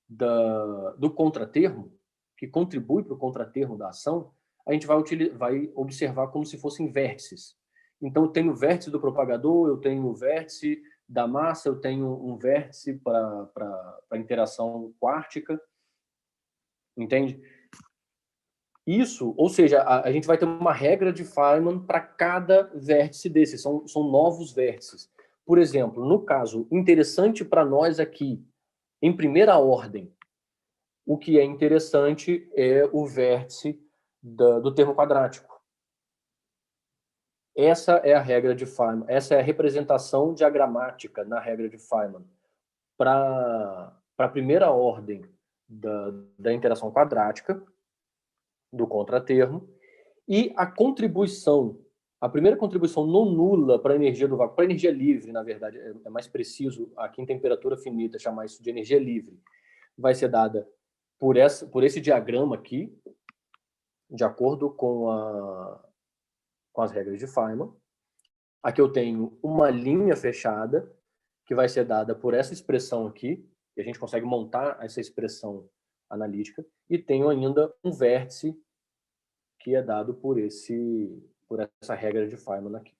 do contratermo, que contribui para o contratermo da ação, a gente vai observar como se fossem vértices. Então, eu tenho o vértice do propagador, eu tenho o vértice da massa, eu tenho um vértice para interação quártica, entende? Isso, ou seja, a gente vai ter uma regra de Feynman para cada vértice desses, são novos vértices. Por exemplo, no caso interessante para nós aqui, em primeira ordem, o que é interessante é o vértice do termo quadrático. Essa é a regra de Feynman, essa é a representação diagramática na regra de Feynman. Para a primeira ordem da interação quadrática, do contratermo, e a contribuição, a primeira contribuição não nula para a energia do vácuo, para a energia livre, na verdade, é mais preciso aqui em temperatura finita chamar isso de energia livre, vai ser dada por esse diagrama aqui, de acordo com as regras de Feynman. Aqui eu tenho uma linha fechada, que vai ser dada por essa expressão aqui, e a gente consegue montar essa expressão analítica, e tenho ainda um vértice que é dado por essa regra de Feynman aqui.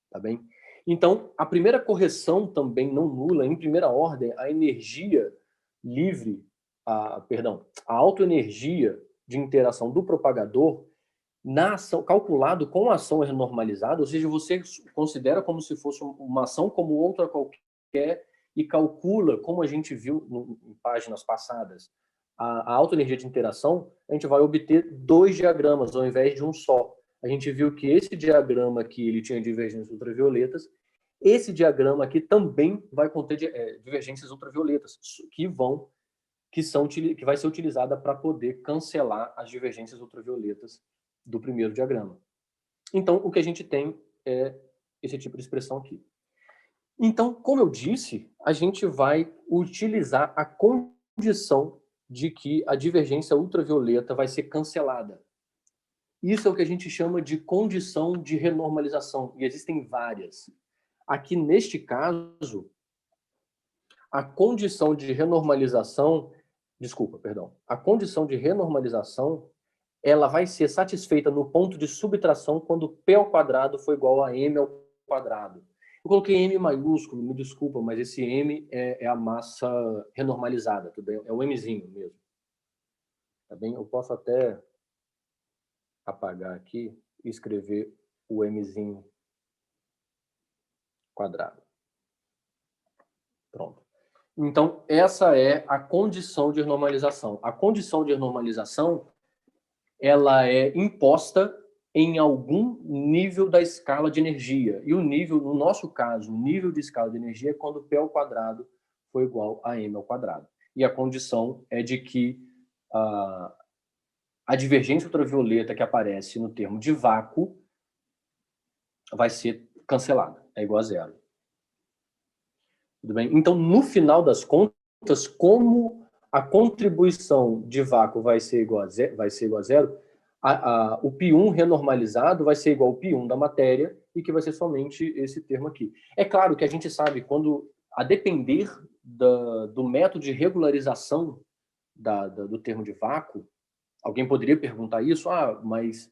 Tá bem? Então, a primeira correção também não nula, em primeira ordem, a energia livre, a autoenergia de interação do propagador na ação, calculado com a ação renormalizada, ou seja, você considera como se fosse uma ação como outra qualquer e calcula, como a gente viu em páginas passadas, a autoenergia de interação, a gente vai obter 2 diagramas ao invés de um só. A gente viu que esse diagrama aqui ele tinha divergências ultravioletas, esse diagrama aqui também vai conter divergências ultravioletas, que vai ser utilizada para poder cancelar as divergências ultravioletas do primeiro diagrama. Então, o que a gente tem é esse tipo de expressão aqui. Então, como eu disse, a gente vai utilizar a condição de que a divergência ultravioleta vai ser cancelada. Isso é o que a gente chama de condição de renormalização, e existem várias. Aqui, neste caso, a condição de renormalização, a condição de renormalização ela vai ser satisfeita no ponto de subtração quando P ao quadrado for igual a M ao quadrado. Eu coloquei M maiúsculo, me desculpa, mas esse M é a massa renormalizada, tudo bem? É o Mzinho mesmo. Tá bem? Eu posso até apagar aqui e escrever o Mzinho quadrado. Pronto. Então, essa é a condição de renormalização. A condição de renormalização ela é imposta em algum nível da escala de energia. E o nível, no nosso caso, o nível de escala de energia é quando P ao quadrado for igual a M ao quadrado. E a condição é de que a divergência ultravioleta que aparece no termo de vácuo vai ser cancelada, é igual a zero. Tudo bem? Então, no final das contas, como a contribuição de vácuo vai ser igual a zero, o π1 renormalizado vai ser igual ao π1 da matéria e que vai ser somente esse termo aqui. É claro que a gente sabe, quando, a depender do método de regularização do termo de vácuo, alguém poderia perguntar isso, mas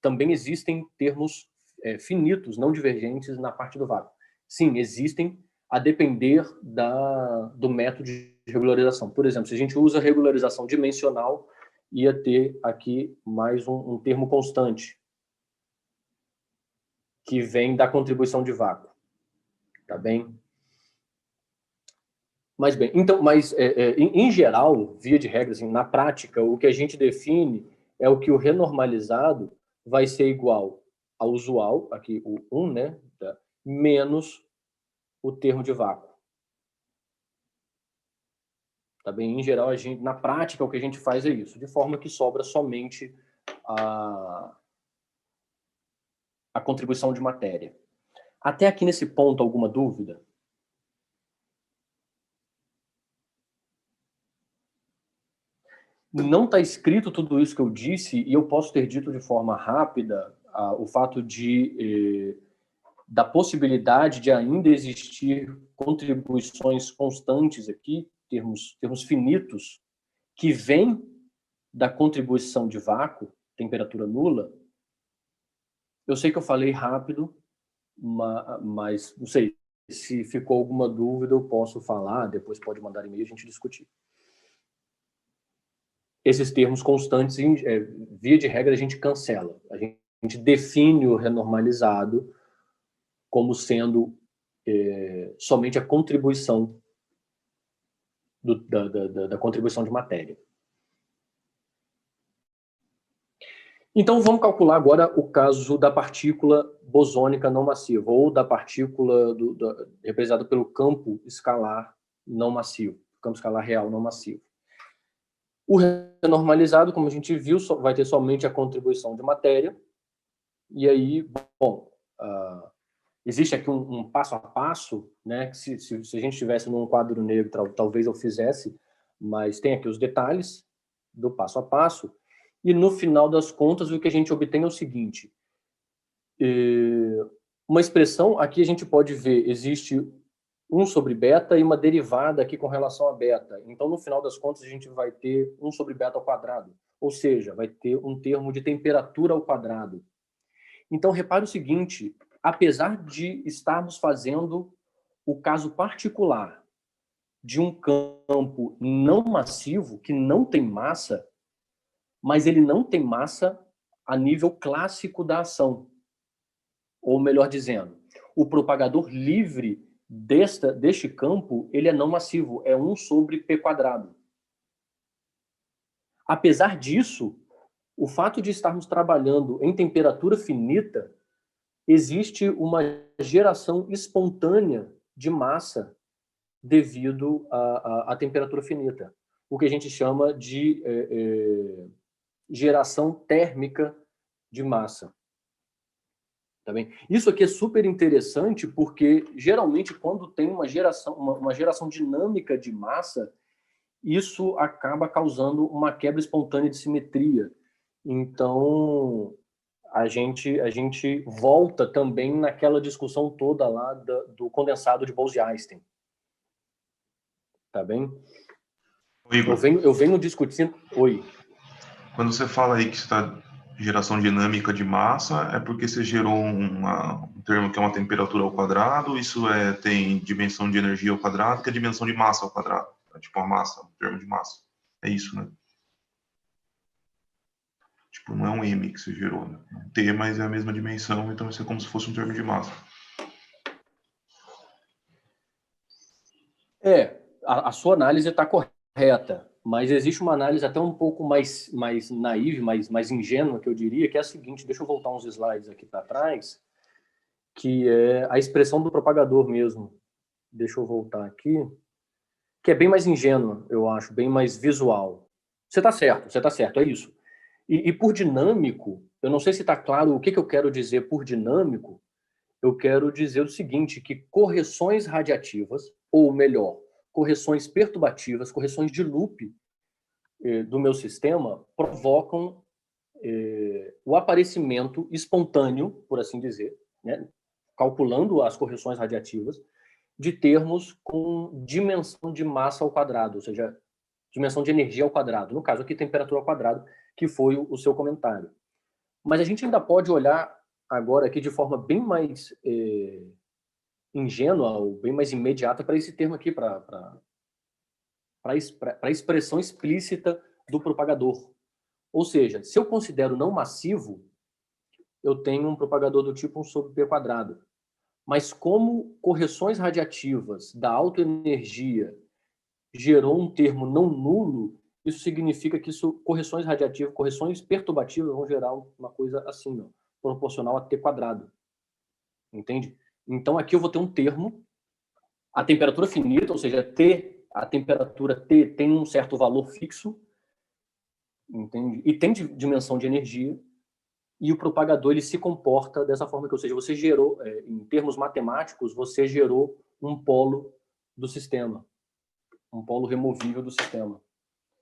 também existem termos finitos, não divergentes na parte do vácuo. Sim, existem, a depender do método de regularização. Por exemplo, se a gente usa regularização dimensional, ia ter aqui mais um termo constante, que vem da contribuição de vácuo. Tá bem? Mas bem, então, em geral, via de regra, assim, na prática, o que a gente define é o que o renormalizado vai ser igual ao usual, aqui o 1, né, menos o termo de vácuo. Tá bem? Em geral, na prática, o que a gente faz é isso, de forma que sobra somente a contribuição de matéria. Até aqui nesse ponto, alguma dúvida? Não está escrito tudo isso que eu disse, e eu posso ter dito de forma rápida o fato da possibilidade de ainda existir contribuições constantes aqui, termos finitos, que vêm da contribuição de vácuo, temperatura nula. Eu sei que eu falei rápido, mas não sei, se ficou alguma dúvida, eu posso falar, depois pode mandar e-mail e a gente discutir. Esses termos constantes, via de regra, a gente cancela. A gente define o renormalizado como sendo somente a contribuição da contribuição de matéria. Então, vamos calcular agora o caso da partícula bosônica não massiva, ou da partícula representada pelo campo escalar não massivo, campo escalar real não massivo. O renormalizado, como a gente viu, vai ter somente a contribuição de matéria. E aí, bom, existe aqui um passo a passo, né? Que se a gente estivesse num quadro negro, talvez eu fizesse, mas tem aqui os detalhes do passo a passo. E no final das contas, o que a gente obtém é o seguinte: uma expressão, aqui a gente pode ver, existe 1 sobre beta e uma derivada aqui com relação a beta. Então, no final das contas, a gente vai ter 1 sobre beta ao quadrado. Ou seja, vai ter um termo de temperatura ao quadrado. Então, repare o seguinte: apesar de estarmos fazendo o caso particular de um campo não massivo, que não tem massa, mas ele não tem massa a nível clássico da ação. Ou melhor dizendo, o propagador livre deste campo, ele é não massivo, é 1 sobre P quadrado. Apesar disso, o fato de estarmos trabalhando em temperatura finita, existe uma geração espontânea de massa devido à temperatura finita, o que a gente chama de geração térmica de massa. Tá bem? Isso aqui é super interessante porque, geralmente, quando tem uma geração dinâmica de massa, isso acaba causando uma quebra espontânea de simetria. Então, a gente volta também naquela discussão toda lá do condensado de Bose-Einstein. Tá bem? Igor, eu venho discutindo... Oi. Quando você fala aí que está geração dinâmica de massa, é porque você gerou um termo que é uma temperatura ao quadrado, isso tem dimensão de energia ao quadrado, que é dimensão de massa ao quadrado. É tipo uma massa, um termo de massa. É isso, né? Tipo, não é um M que você gerou, né? Um T, mas é a mesma dimensão, então isso é como se fosse um termo de massa. A sua análise está correta. Mas existe uma análise até um pouco mais naive, mais ingênua, que eu diria, que é a seguinte, deixa eu voltar uns slides aqui para trás, que é a expressão do propagador mesmo. Deixa eu voltar aqui, que é bem mais ingênua, eu acho, bem mais visual. Você está certo, é isso. E por dinâmico, eu não sei se está claro o que eu quero dizer por dinâmico, eu quero dizer o seguinte, que correções radiativas, ou melhor, correções perturbativas, correções de loop do meu sistema, provocam o aparecimento espontâneo, por assim dizer, né, calculando as correções radiativas, de termos com dimensão de massa ao quadrado, ou seja, dimensão de energia ao quadrado. No caso aqui, temperatura ao quadrado, que foi o seu comentário. Mas a gente ainda pode olhar agora aqui de forma bem mais ingênua, ou bem mais imediata para esse termo aqui, para a expressão explícita do propagador. Ou seja, se eu considero não massivo, eu tenho um propagador do tipo 1 sobre P quadrado. Mas como correções radiativas da autoenergia gerou um termo não nulo, isso significa que correções radiativas, correções perturbativas vão gerar uma coisa assim, ó, proporcional a T quadrado. Entende? Então aqui eu vou ter um termo, a temperatura finita, ou seja, a temperatura T tem um certo valor fixo, entende? E tem dimensão de energia, e o propagador ele se comporta dessa forma que, ou seja, você gerou, em termos matemáticos, você gerou um polo do sistema, um polo removível do sistema.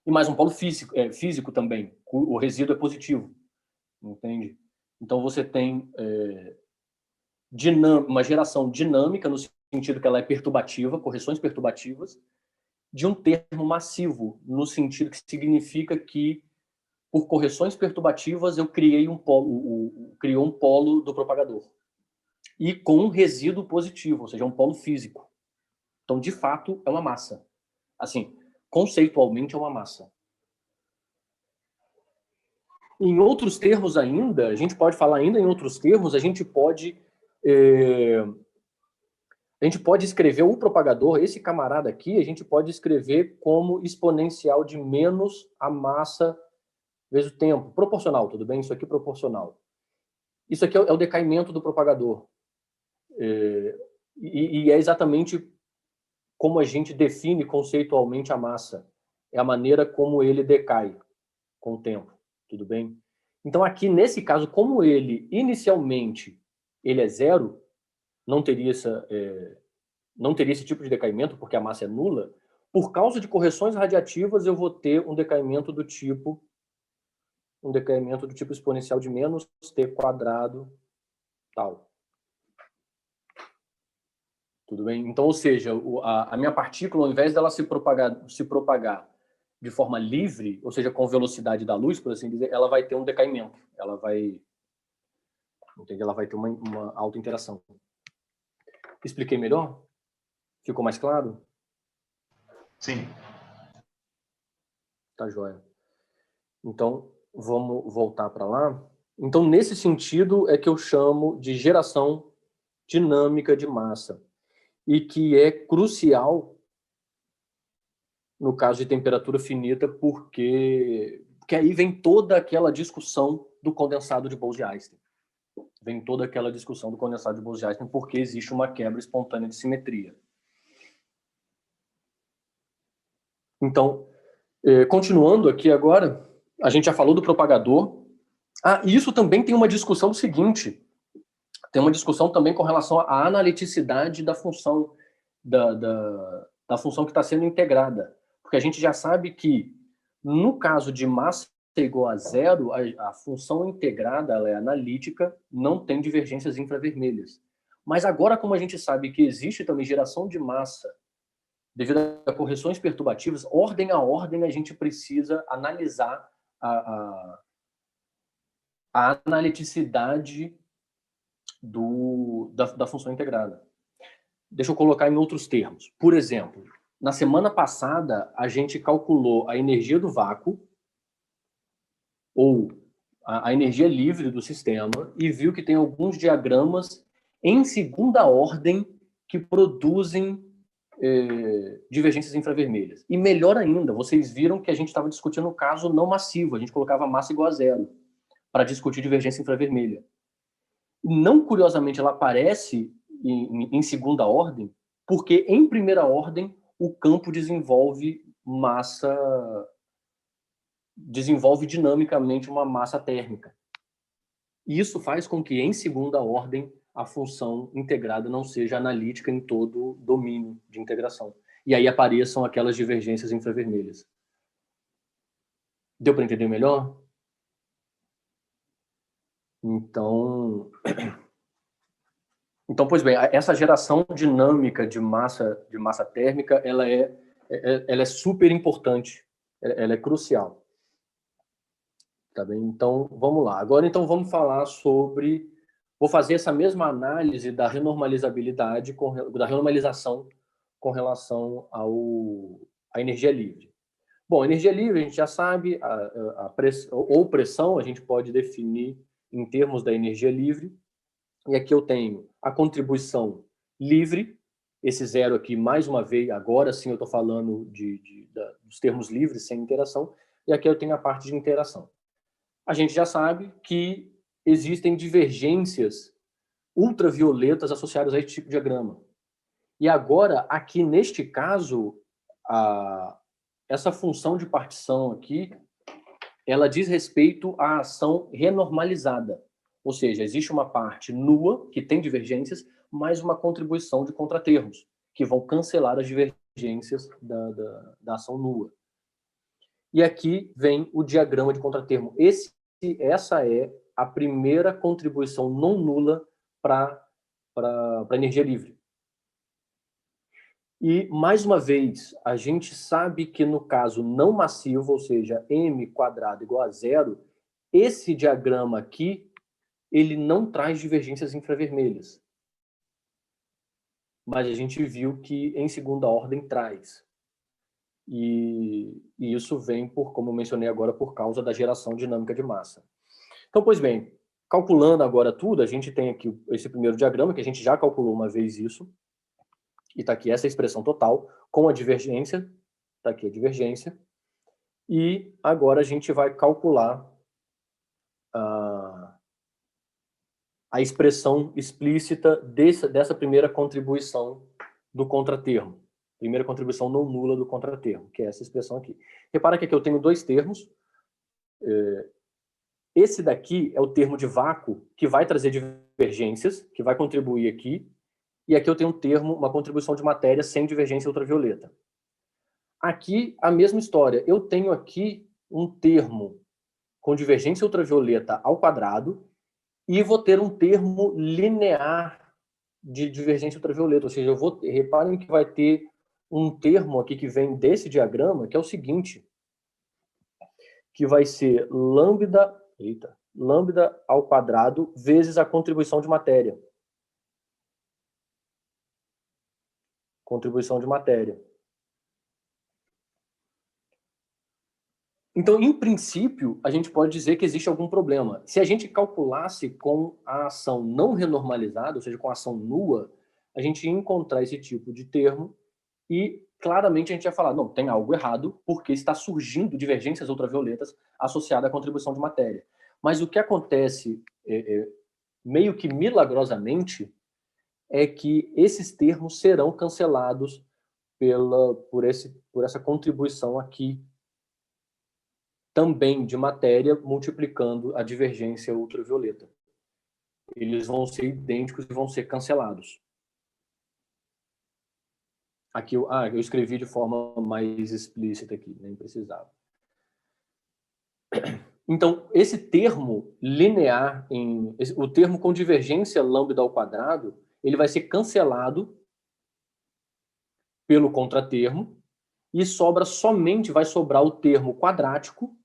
E mais um polo físico também, o resíduo é positivo, entende? Então você tem uma geração dinâmica, no sentido que ela é perturbativa, correções perturbativas, de um termo massivo, no sentido que significa que por correções perturbativas, eu criei criou um polo do propagador. E com um resíduo positivo, ou seja, um polo físico. Então, de fato, é uma massa. Assim, conceitualmente é uma massa. Em outros termos ainda, a gente pode falar ainda em outros termos, a gente pode escrever o propagador, esse camarada aqui, a gente pode escrever como exponencial de menos a massa vezes o tempo, proporcional, tudo bem? Isso aqui é proporcional. Isso aqui é o decaimento do propagador. E é exatamente como a gente define conceitualmente a massa. É a maneira como ele decai com o tempo, tudo bem? Então aqui, nesse caso, como ele, inicialmente, ele é zero, não teria esse tipo de decaimento, porque a massa é nula, por causa de correções radiativas, eu vou ter um decaimento do tipo exponencial de menos t quadrado, tal. Tudo bem? Então, ou seja, a minha partícula, ao invés dela se propagar de forma livre, ou seja, com velocidade da luz, por assim dizer, ela vai ter um decaimento. Ela vai ter uma autointeração. Expliquei melhor? Ficou mais claro? Sim. Tá joia. Então, vamos voltar para lá. Então, nesse sentido, é que eu chamo de geração dinâmica de massa. E que é crucial no caso de temperatura finita, porque aí vem toda aquela discussão do condensado de Bose-Einstein. Vem toda aquela discussão do condensado de Bose-Einstein porque existe uma quebra espontânea de simetria. Então, continuando aqui agora, a gente já falou do propagador. E isso também tem uma discussão seguinte. Tem uma discussão também com relação à analiticidade da função da função que está sendo integrada. Porque a gente já sabe que, no caso de massa igual a zero, a função integrada ela é analítica, não tem divergências infravermelhas. Mas agora, como a gente sabe que existe também geração de massa devido a correções perturbativas, ordem a ordem, a gente precisa analisar a analiticidade da função integrada. Deixa eu colocar em outros termos. Por exemplo, na semana passada, a gente calculou a energia do vácuo, ou a energia livre do sistema, e viu que tem alguns diagramas em segunda ordem que produzem divergências infravermelhas. E melhor ainda, vocês viram que a gente estava discutindo o caso não massivo, a gente colocava massa igual a zero para discutir divergência infravermelha. Não curiosamente, ela aparece em segunda ordem, porque em primeira ordem o campo desenvolve dinamicamente uma massa térmica. E isso faz com que, em segunda ordem, a função integrada não seja analítica em todo o domínio de integração. E aí apareçam aquelas divergências infravermelhas. Deu para entender melhor? Então, pois bem, essa geração dinâmica de massa térmica, ela é super importante, ela é crucial. Tá bem? Então, vamos lá. Agora, então, vamos falar sobre... Vou fazer essa mesma análise da renormalizabilidade, da renormalização com relação à energia livre. Bom, energia livre, a gente já sabe, pressão, a gente pode definir em termos da energia livre. E aqui eu tenho a contribuição livre, esse zero aqui, mais uma vez, agora sim eu estou falando dos termos livres, sem interação, e aqui eu tenho a parte de interação. A gente já sabe que existem divergências ultravioletas associadas a esse tipo de diagrama. E agora, aqui neste caso, essa função de partição aqui, ela diz respeito à ação renormalizada. Ou seja, existe uma parte nua, que tem divergências, mais uma contribuição de contratermos, que vão cancelar as divergências da ação nua. E aqui vem o diagrama de contratermo. Essa é a primeira contribuição não nula para a energia livre. E, mais uma vez, a gente sabe que no caso não massivo, ou seja, m² igual a zero, esse diagrama aqui, ele não traz divergências infravermelhas. Mas a gente viu que em segunda ordem traz. E isso vem, como eu mencionei agora, por causa da geração dinâmica de massa. Então, pois bem, calculando agora tudo, a gente tem aqui esse primeiro diagrama, que a gente já calculou uma vez isso, e está aqui essa expressão total, com a divergência, está aqui a divergência, e agora a gente vai calcular a expressão explícita dessa primeira contribuição do contratermo. Primeira contribuição não nula do contratermo, que é essa expressão aqui. Repara que aqui eu tenho dois termos. Esse daqui é o termo de vácuo, que vai trazer divergências, que vai contribuir aqui. E aqui eu tenho um termo, uma contribuição de matéria sem divergência ultravioleta. Aqui, a mesma história. Eu tenho aqui um termo com divergência ultravioleta ao quadrado e vou ter um termo linear de divergência ultravioleta. Ou seja, reparem que vai ter um termo aqui que vem desse diagrama, que é o seguinte, que vai ser lambda ao quadrado vezes a contribuição de matéria. Contribuição de matéria. Então, em princípio, a gente pode dizer que existe algum problema. Se a gente calculasse com a ação não renormalizada, ou seja, com a ação nua, a gente ia encontrar esse tipo de termo e, claramente, a gente ia falar, não, tem algo errado, porque está surgindo divergências ultravioletas associadas à contribuição de matéria. Mas o que acontece, meio que milagrosamente, é que esses termos serão cancelados por essa contribuição aqui, também de matéria, multiplicando a divergência ultravioleta. Eles vão ser idênticos e vão ser cancelados. Aqui eu escrevi de forma mais explícita aqui, nem precisava. Então, esse termo linear, o termo com divergência lambda ao quadrado, ele vai ser cancelado pelo contratermo e vai sobrar o termo quadrático,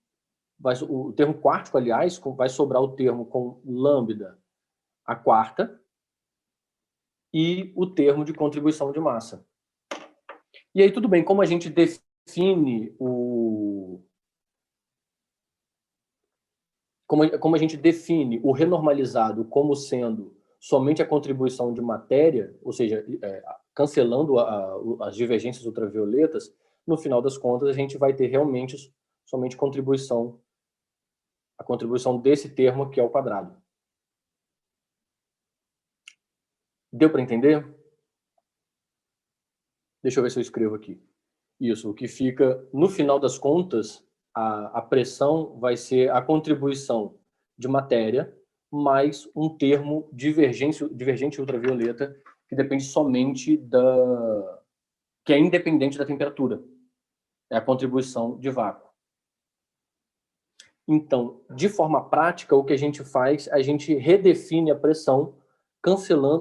o termo quártico, aliás, vai sobrar o termo com lambda a quarta e o termo de contribuição de massa. E aí, tudo bem, como a gente define como a gente define o renormalizado como sendo somente a contribuição de matéria, ou seja, cancelando as divergências ultravioletas, no final das contas, a gente vai ter realmente somente a contribuição desse termo aqui ao quadrado. Deu para entender? Deixa eu ver se eu escrevo aqui. Isso, o que fica, no final das contas, a pressão vai ser a contribuição de matéria mais um termo divergente ultravioleta, que depende somente que é independente da temperatura. É a contribuição de vácuo. Então, de forma prática, o que a gente faz, a gente redefine a pressão,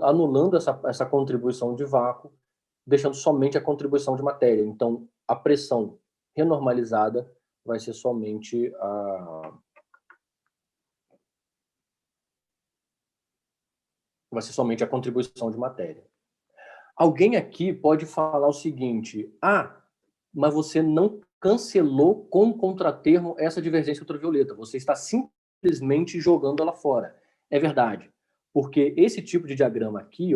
anulando essa contribuição de vácuo, deixando somente a contribuição de matéria. Então, a pressão renormalizada vai ser somente a contribuição de matéria. Alguém aqui pode falar o seguinte: mas você não cancelou com contratermo essa divergência ultravioleta, você está simplesmente jogando ela fora. É verdade, porque esse tipo de diagrama aqui,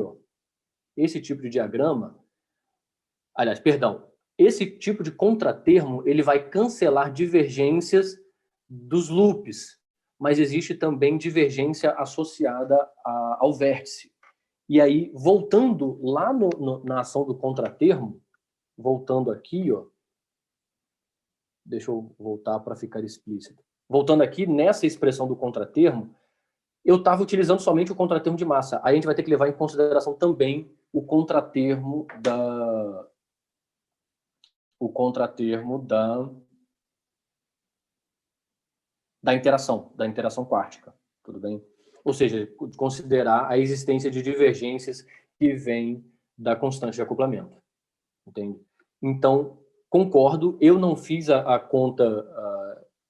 esse tipo de contratermo, ele vai cancelar divergências dos loops, mas existe também divergência associada ao vértice. E aí, voltando lá na ação do contratermo, voltando aqui, deixa eu voltar para ficar explícito. Voltando aqui, nessa expressão do contratermo, eu estava utilizando somente o contratermo de massa. Aí a gente vai ter que levar em consideração também o contratermo da interação quártica, tudo bem? Ou seja, considerar a existência de divergências que vêm da constante de acoplamento, entende? Então, concordo, eu não fiz a conta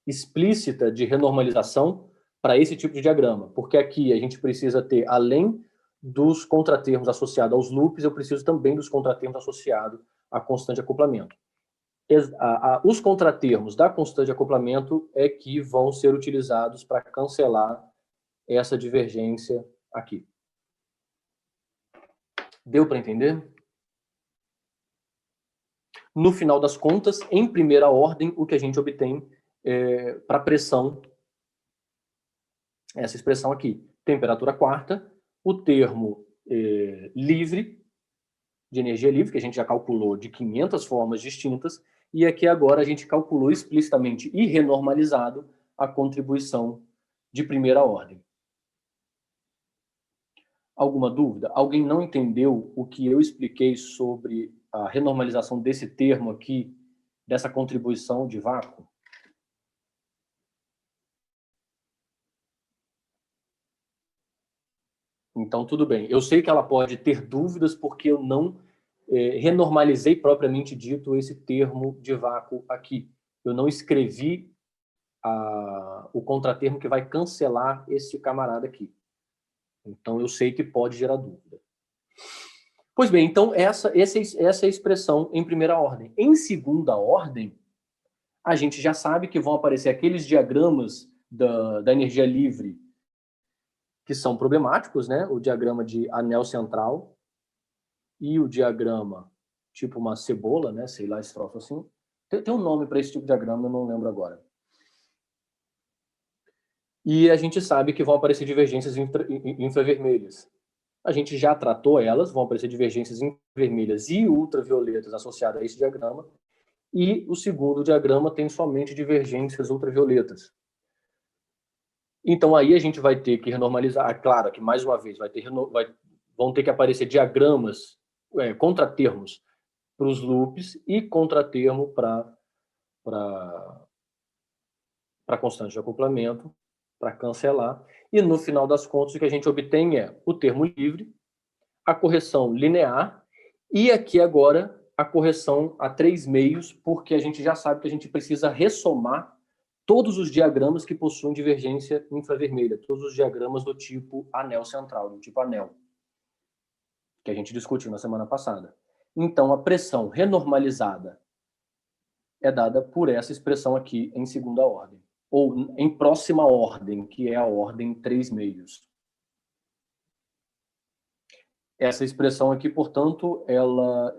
explícita de renormalização para esse tipo de diagrama, porque aqui a gente precisa ter, além dos contratermos associados aos loops, eu preciso também dos contratermos associados à constante de acoplamento. Os contratermos da constante de acoplamento é que vão ser utilizados para cancelar essa divergência aqui. Deu para entender? No final das contas, em primeira ordem, o que a gente obtém para pressão, essa expressão aqui, temperatura quarta, o termo livre, de energia livre, que a gente já calculou de 500 formas distintas, e aqui agora a gente calculou explicitamente e renormalizado a contribuição de primeira ordem. Alguma dúvida? Alguém não entendeu o que eu expliquei sobre a renormalização desse termo aqui, dessa contribuição de vácuo? Então, tudo bem. Eu sei que ela pode ter dúvidas porque eu não renormalizei propriamente dito esse termo de vácuo aqui. Eu não escrevi o contratermo que vai cancelar esse camarada aqui. Então, eu sei que pode gerar dúvida. Pois bem, então, essa é a expressão em primeira ordem. Em segunda ordem, a gente já sabe que vão aparecer aqueles diagramas da energia livre que são problemáticos, né? O diagrama de anel central e o diagrama tipo uma cebola, né? Sei lá, esse troço assim. Tem um nome para esse tipo de diagrama, eu não lembro agora. E a gente sabe que vão aparecer divergências infravermelhas. A gente já tratou elas, vão aparecer divergências infravermelhas e ultravioletas associadas a esse diagrama. E o segundo diagrama tem somente divergências ultravioletas. Então, aí a gente vai ter que renormalizar. Claro que, mais uma vez, vão ter que aparecer diagramas, contratermos para os loops e contratermo para constante de acoplamento, para cancelar. E, no final das contas, o que a gente obtém é o termo livre, a correção linear e aqui agora a correção a 3 meios, porque a gente já sabe que a gente precisa ressomar todos os diagramas que possuem divergência infravermelha, todos os diagramas do tipo anel central, do tipo anel, que a gente discutiu na semana passada. Então, a pressão renormalizada é dada por essa expressão aqui em segunda ordem, ou em próxima ordem, que é a ordem 3 meios. Essa expressão aqui, portanto, ela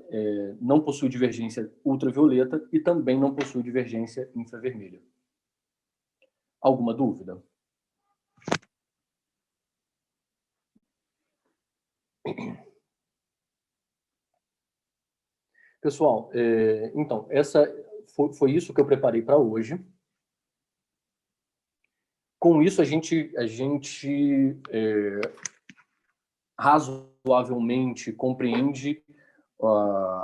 não possui divergência ultravioleta e também não possui divergência infravermelha. Alguma dúvida? Pessoal, então, essa foi isso que eu preparei para hoje. Com isso, a gente razoavelmente compreende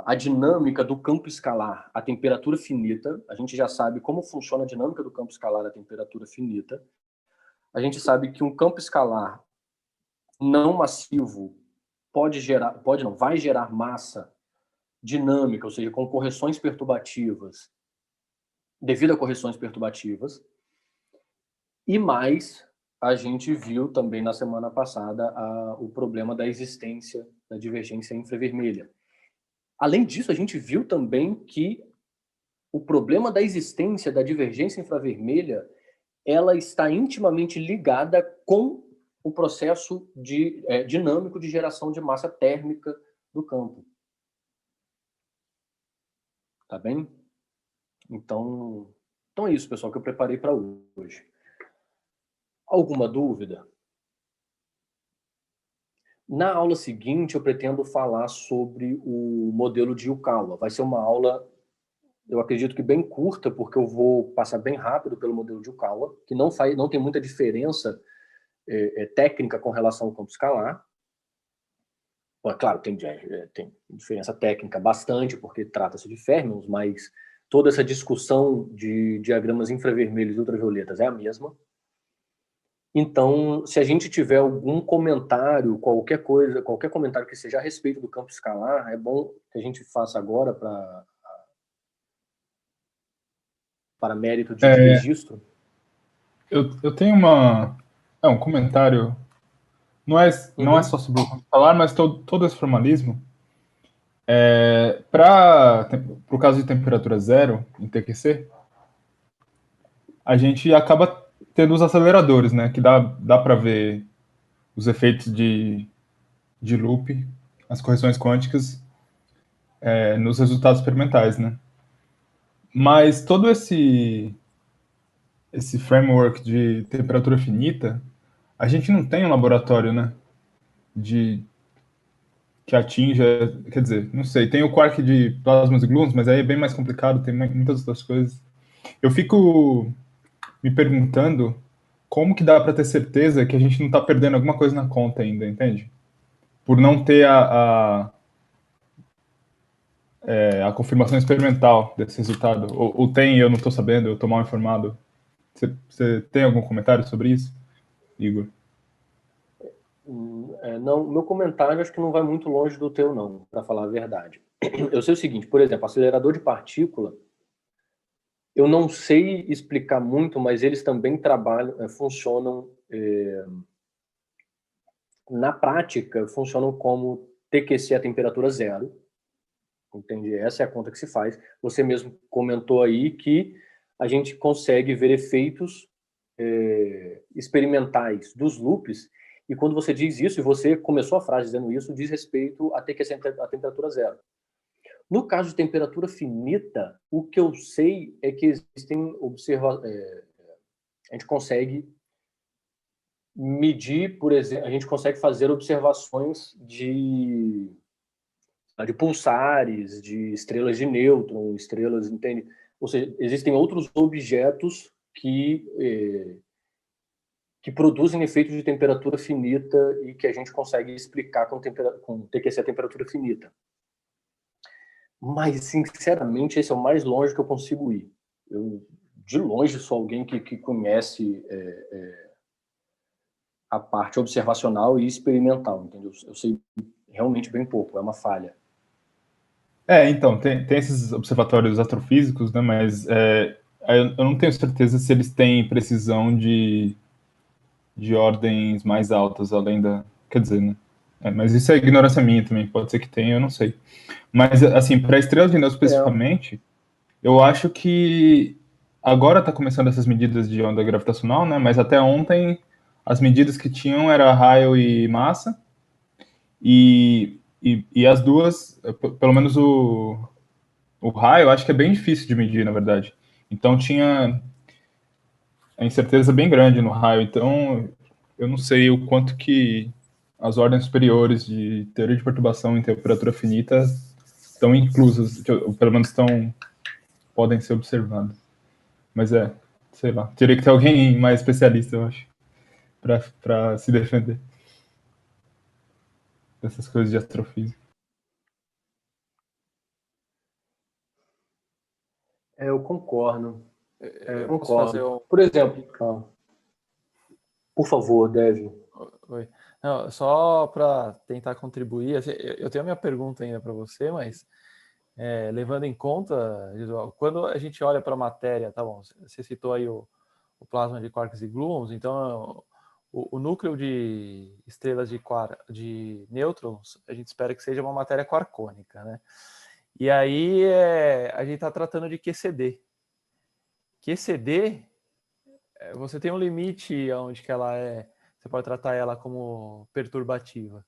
a dinâmica do campo escalar, a temperatura finita. A gente já sabe como funciona a dinâmica do campo escalar a temperatura finita. A gente sabe que um campo escalar não massivo vai gerar massa dinâmica, ou seja, com correções perturbativas, devido a correções perturbativas. E mais, a gente viu também na semana passada o problema da existência da divergência infravermelha. Além disso, a gente viu também que o problema da existência da divergência infravermelha, ela está intimamente ligada com o processo dinâmico de geração de massa térmica do campo. Tá bem? Então é isso, pessoal, que eu preparei para hoje. Alguma dúvida? Na aula seguinte, eu pretendo falar sobre o modelo de Yukawa. Vai ser uma aula, eu acredito que bem curta, porque eu vou passar bem rápido pelo modelo de Yukawa, que não tem muita diferença técnica com relação ao campo escalar. Claro, tem diferença técnica bastante, porque trata-se de férmions, mas toda essa discussão de diagramas infravermelhos e ultravioletas é a mesma. Então, se a gente tiver algum comentário, qualquer comentário que seja a respeito do campo escalar, é bom que a gente faça agora para mérito de registro. Eu tenho um comentário. Não é só sobre o campo escalar, mas todo esse formalismo. Para o caso de temperatura zero em TQC, a gente acaba tendo os aceleradores, né? Que dá para ver os efeitos de loop, as correções quânticas, nos resultados experimentais, né? Mas todo esse framework de temperatura finita, a gente não tem um laboratório, né? Que atinja, quer dizer, não sei, tem o quark de plasmas e gluons, mas aí é bem mais complicado, tem muitas outras coisas. Eu fico me perguntando como que dá para ter certeza que a gente não está perdendo alguma coisa na conta ainda, entende? Por não ter a confirmação experimental desse resultado. Ou tem, eu não estou sabendo, eu estou mal informado. Você tem algum comentário sobre isso, Igor? Não, meu comentário acho que não vai muito longe do teu, não, para falar a verdade. Eu sei o seguinte, por exemplo, acelerador de partícula, eu não sei explicar muito, mas eles também funcionam, na prática, funcionam como TQC a temperatura zero. Entende? Essa é a conta que se faz. Você mesmo comentou aí que a gente consegue ver efeitos experimentais dos loops, e quando você diz isso, e você começou a frase dizendo isso, diz respeito a TQC a temperatura zero. No caso de temperatura finita, o que eu sei é que existem a gente consegue medir, por exemplo, a gente consegue fazer observações de pulsares, de estrelas de nêutron, entende? Ou seja, existem outros objetos que produzem efeitos de temperatura finita e que a gente consegue explicar com TQC a temperatura finita. Mas, sinceramente, esse é o mais longe que eu consigo ir. Eu, de longe, sou alguém que conhece a parte observacional e experimental, entendeu? Eu sei realmente bem pouco, é uma falha. Então, tem esses observatórios astrofísicos, né, mas eu não tenho certeza se eles têm precisão de ordens mais altas, além da... Quer dizer, né? Mas isso é ignorância minha também, pode ser que tenha, eu não sei. Mas, assim, para estrelas de nêutron especificamente, eu acho que agora está começando essas medidas de onda gravitacional, né? Mas até ontem as medidas que tinham era raio e massa, E as duas, pelo menos o raio, eu acho que é bem difícil de medir, na verdade. Então tinha a incerteza bem grande no raio. Então eu não sei o quanto que as ordens superiores de teoria de perturbação em temperatura finita estão inclusas, ou pelo menos podem ser observadas. Mas sei lá, teria que ter alguém mais especialista, eu acho, para se defender dessas coisas de astrofísica. Eu concordo. Eu posso fazer Concordo. Por exemplo, por favor, Dev. Oi. Não, só para tentar contribuir, assim, eu tenho a minha pergunta ainda para você, mas levando em conta, Gisele, quando a gente olha para a matéria, tá bom, você citou aí o plasma de quarks e gluons, então o núcleo de estrelas de nêutrons, a gente espera que seja uma matéria quarcônica, né? E aí a gente está tratando de QCD. QCD, você tem um limite onde que ela você pode tratar ela como perturbativa.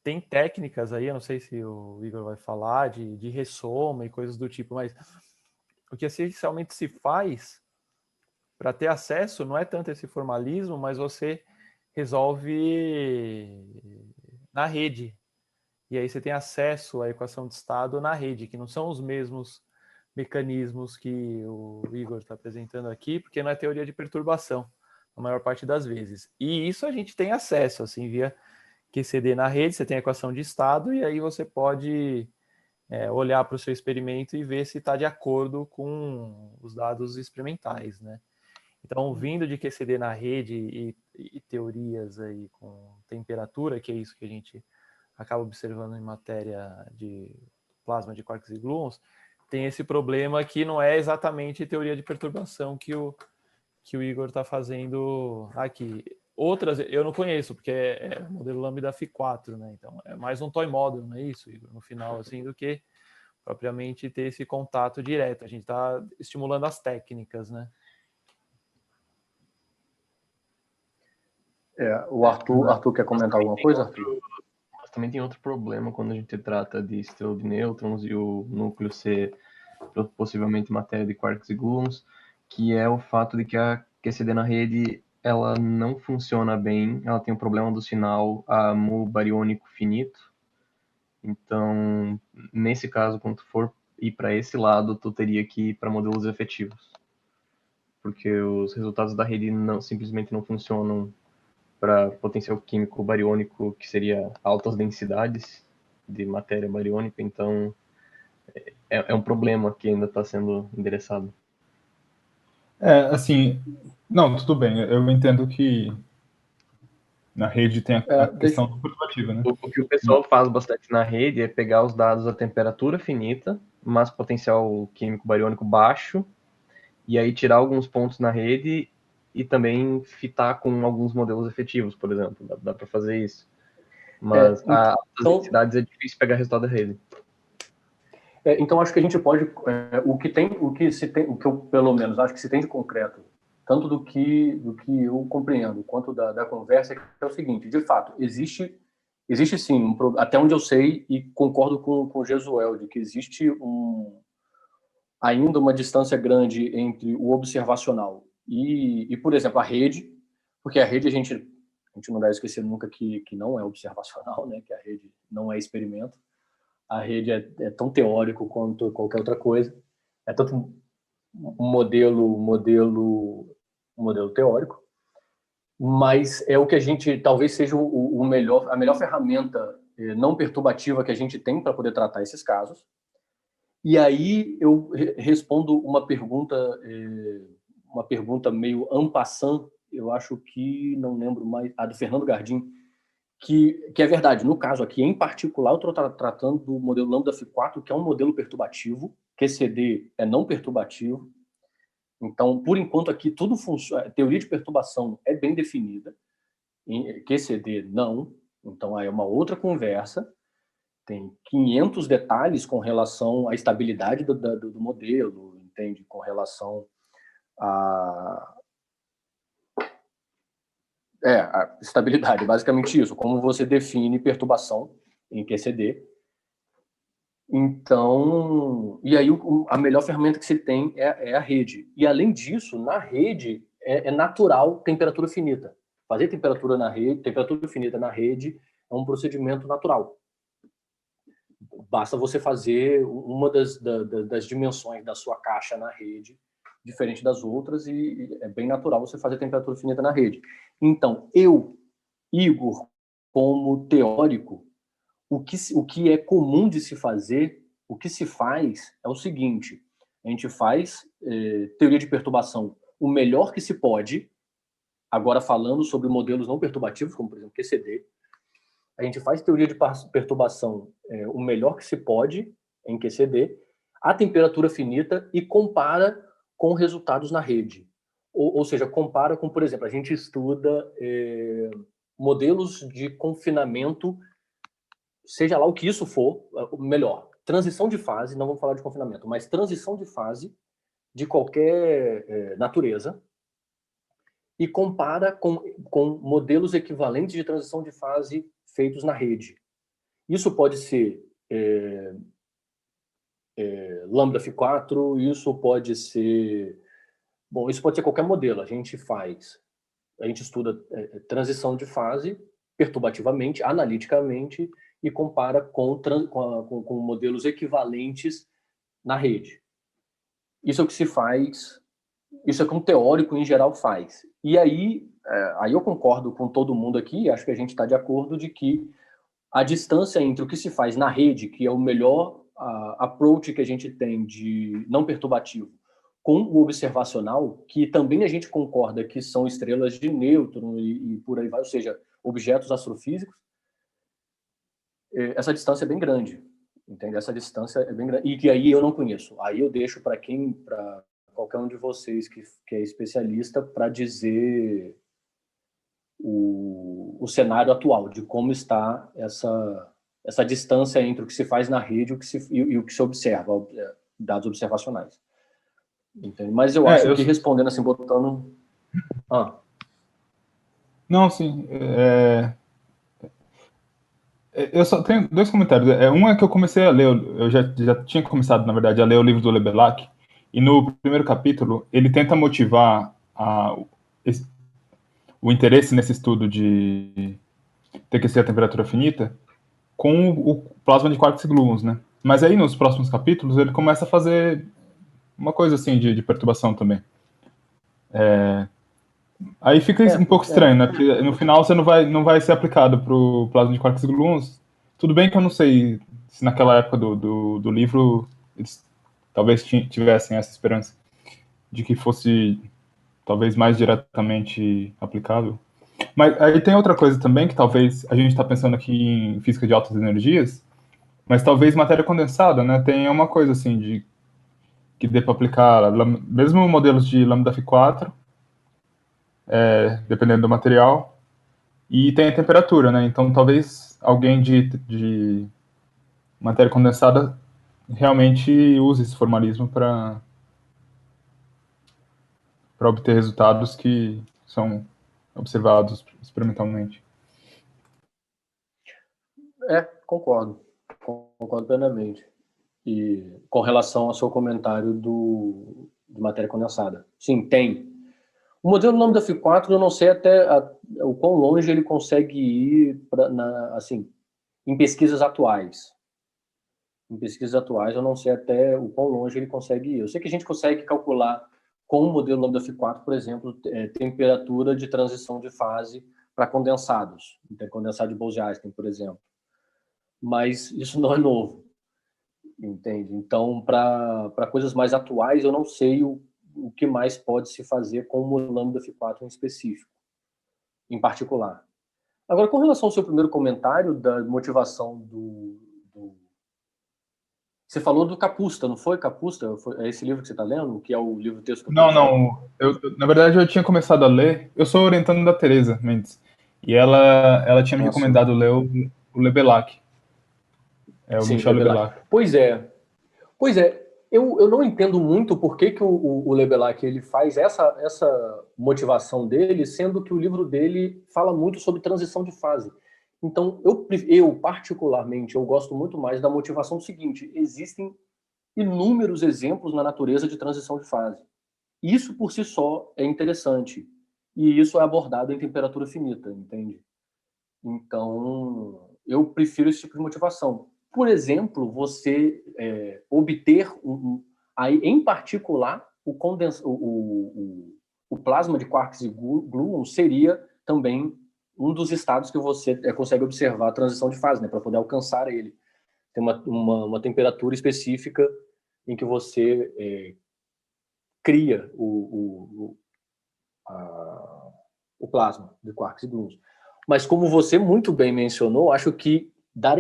Tem técnicas aí, eu não sei se o Igor vai falar, de ressoma e coisas do tipo, mas o que essencialmente se faz para ter acesso não é tanto esse formalismo, mas você resolve na rede. E aí você tem acesso à equação de estado na rede, que não são os mesmos mecanismos que o Igor está apresentando aqui, porque não é teoria de perturbação, a maior parte das vezes. E isso a gente tem acesso, assim, via QCD na rede, você tem a equação de estado, e aí você pode olhar para o seu experimento e ver se está de acordo com os dados experimentais, né? Então, vindo de QCD na rede e teorias aí com temperatura, que é isso que a gente acaba observando em matéria de plasma de quarks e gluons, tem esse problema que não é exatamente teoria de perturbação que o Igor está fazendo aqui. Outras eu não conheço, porque é o modelo Lambda Phi4, né? Então é mais um toy model, não é isso, Igor? No final, assim, do que propriamente ter esse contato direto. A gente está estimulando as técnicas, né? O Arthur quer comentar alguma coisa, Arthur? Mas também tem outro problema quando a gente trata de estrela de nêutrons e o núcleo ser possivelmente matéria de quarks e gluons, que é o fato de que a QCD na rede ela não funciona bem, ela tem um problema do sinal mu bariônico finito. Então, nesse caso, quando tu for ir para esse lado, tu teria que ir para modelos efetivos, porque os resultados da rede simplesmente não funcionam para potencial químico bariônico, que seria altas densidades de matéria bariônica, então é um problema que ainda está sendo endereçado. Assim, não, tudo bem, eu entendo que na rede tem a questão perturbativa, né? O que o pessoal faz bastante na rede é pegar os dados da temperatura finita, mas potencial químico bariônico baixo, e aí tirar alguns pontos na rede e também fitar com alguns modelos efetivos, por exemplo. Dá para fazer isso. Mas as densidades é difícil pegar resultado da rede. Então acho que a gente pode o que eu pelo menos acho que se tem de concreto, tanto do que eu compreendo quanto da conversa, é o seguinte: de fato existe sim, até onde eu sei, e concordo com o Jesuel, de que existe ainda uma distância grande entre o observacional e, por exemplo, a rede, porque a rede a gente não deve esquecer nunca que não é observacional, né? Que a rede não é experimento. A rede é tão teórico quanto qualquer outra coisa. É tanto um modelo teórico, mas é o que a gente talvez seja a melhor ferramenta não perturbativa que a gente tem para poder tratar esses casos. E aí eu respondo uma pergunta meio en passant, eu acho que não lembro mais, a do Fernando Gardim, que é verdade. No caso aqui, em particular, eu estou tratando do modelo Lambda Phi4, que é um modelo perturbativo, QCD é não perturbativo. Então, por enquanto aqui tudo funciona, a teoria de perturbação é bem definida, QCD não, então aí é uma outra conversa. Tem 500 detalhes com relação à estabilidade do modelo, entende? Com relação a... A estabilidade, basicamente isso. Como você define perturbação em QCD. Então, e aí a melhor ferramenta que se tem é a rede. E além disso, na rede é natural temperatura finita. Fazer temperatura finita na rede é um procedimento natural. Basta você fazer uma das dimensões da sua caixa na rede, diferente das outras, e é bem natural você fazer temperatura finita na rede. Então, eu, Igor, como teórico, o que é comum de se fazer, o que se faz é o seguinte: a gente faz teoria de perturbação o melhor que se pode, agora falando sobre modelos não perturbativos, como por exemplo QCD. A gente faz teoria de perturbação o melhor que se pode em QCD, a temperatura finita, e compara com resultados na rede. Ou seja, compara com, por exemplo, a gente estuda modelos de confinamento, seja lá o que isso for, melhor, transição de fase, não vamos falar de confinamento, mas transição de fase de qualquer natureza, e compara com modelos equivalentes de transição de fase feitos na rede. Isso pode ser Lambda F4, isso pode ser qualquer modelo. A gente estuda transição de fase perturbativamente, analiticamente, e compara com modelos equivalentes na rede. Isso é o que se faz, isso é o que um teórico em geral faz. E aí eu concordo com todo mundo aqui, acho que a gente está de acordo de que a distância entre o que se faz na rede, que é o melhor approach que a gente tem de não perturbativo, com o observacional, que também a gente concorda que são estrelas de nêutron e por aí vai, ou seja, objetos astrofísicos, essa distância é bem grande, entende? Essa distância é bem grande, e que aí eu não conheço. Aí eu deixo para qualquer um de vocês que é especialista para dizer o cenário atual, de como está essa distância entre o que se faz na rede e o que se observa, dados observacionais. Entende? Mas eu acho que respondendo assim, botando... Não, sim. Eu só tenho dois comentários. Um é que eu comecei a ler, eu já tinha começado, na verdade, a ler o livro do Lebelac, e no primeiro capítulo ele tenta motivar o interesse nesse estudo de TQC a temperatura finita com o plasma de quarks e gluons, né? Mas aí nos próximos capítulos ele começa a fazer uma coisa assim de perturbação também. Aí fica um pouco estranho, né? Porque no final você não vai ser aplicado para o plasma de quarks e gluons. Tudo bem que eu não sei se naquela época do livro eles talvez tivessem essa esperança de que fosse talvez mais diretamente aplicável. Mas aí tem outra coisa também, que talvez a gente está pensando aqui em física de altas energias, mas talvez matéria condensada, né? Tem uma coisa assim que dê para aplicar mesmo modelos de lambda F4, dependendo do material, e tem a temperatura, né? Então talvez alguém de matéria condensada realmente use esse formalismo para obter resultados que são observados experimentalmente. Concordo plenamente. E com relação ao seu comentário de matéria condensada, sim, tem. O modelo Lambda F4, eu não sei até o quão longe ele consegue ir em pesquisas atuais. Em pesquisas atuais, eu não sei até o quão longe ele consegue ir. Eu sei que a gente consegue calcular com o modelo Lambda F4, por exemplo, temperatura de transição de fase para condensados, condensado de Bose-Einstein, por exemplo. Mas isso não é novo, entende? Então, para coisas mais atuais, eu não sei o que mais pode se fazer com o Lambda F4 em específico, em particular. Agora, com relação ao seu primeiro comentário da motivação Você falou do Kapusta, não foi? Kapusta? É esse livro que você está lendo? Que é o livro-texto que eu Não. Na verdade, eu tinha começado a ler. Eu sou orientando da Teresa Mendes. E ela tinha me recomendado ler o Lebelac. O Michel Lebelac. Pois é. Eu não entendo muito por que o Lebelac ele faz essa motivação dele, sendo que o livro dele fala muito sobre transição de fase. Então, eu particularmente, eu gosto muito mais da motivação do seguinte: existem inúmeros exemplos na natureza de transição de fase. Isso por si só é interessante. E isso é abordado em temperatura finita, entende? Então, eu prefiro esse tipo de motivação. Por exemplo, você obter, aí, em particular, o plasma de quarks e gluons seria também um dos estados que você consegue observar a transição de fase, né, para poder alcançar ele. Tem uma temperatura específica em que você cria o plasma de quarks e gluons. Mas como você muito bem mencionou, acho que dar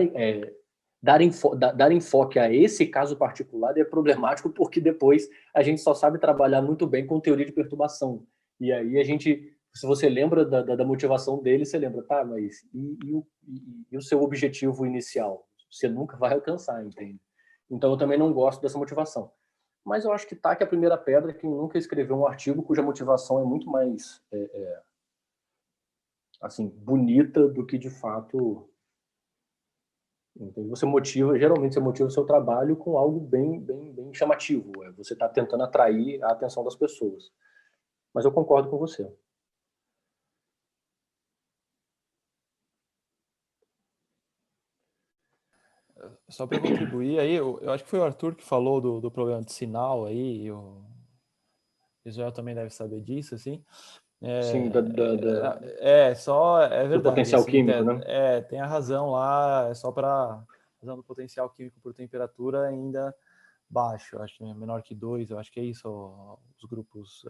enfoque a esse caso particular é problemático, porque depois a gente só sabe trabalhar muito bem com teoria de perturbação. E aí a gente, se você lembra da motivação dele, você lembra, tá, mas e o seu objetivo inicial? Você nunca vai alcançar, entende? Então eu também não gosto dessa motivação. Mas eu acho que taque a primeira pedra quem nunca escreveu um artigo cuja motivação é muito mais assim, bonita do que de fato. Então, geralmente você motiva o seu trabalho com algo bem chamativo. Você está tentando atrair a atenção das pessoas. Mas eu concordo com você. Só para contribuir aí, eu acho que foi o Arthur que falou do problema de sinal aí, o Israel também deve saber disso, assim. Sim, é verdade. Do potencial assim, químico, né? Tem a razão lá, é só para razão do potencial químico por temperatura ainda baixo, acho que é menor que 2, eu acho que é isso, os grupos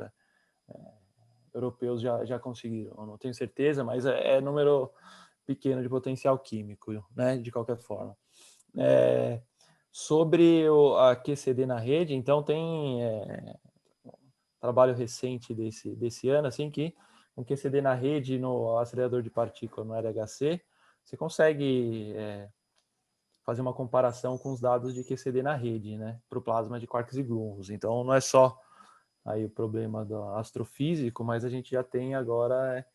europeus já conseguiram, eu não tenho certeza, mas é número pequeno de potencial químico, né, de qualquer forma. Sobre a QCD na rede, então tem trabalho recente desse ano, assim, que com QCD na rede, no acelerador de partícula, no LHC, você consegue fazer uma comparação com os dados de QCD na rede, né, para o plasma de quarks e gluons. Então, não é só aí o problema do astrofísico, mas a gente já tem agora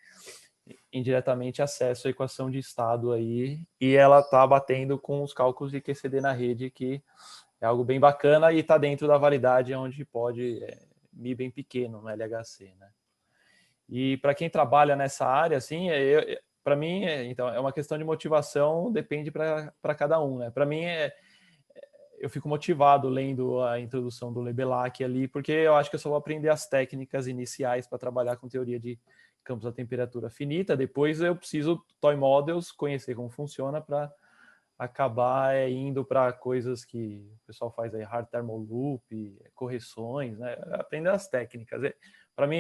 indiretamente acesso à equação de estado aí, e ela está batendo com os cálculos de QCD na rede, que é algo bem bacana e está dentro da validade onde pode Mi bem pequeno no LHC, né? E para quem trabalha nessa área, assim, para mim, então, é uma questão de motivação, depende para cada um, né? Para mim, eu fico motivado lendo a introdução do Lebelac ali, porque eu acho que eu só vou aprender as técnicas iniciais para trabalhar com teoria de campos a temperatura finita. Depois eu preciso toy models, conhecer como funciona para acabar indo para coisas que o pessoal faz aí, hard thermal loop, correções, né? Aprender as técnicas. Para mim,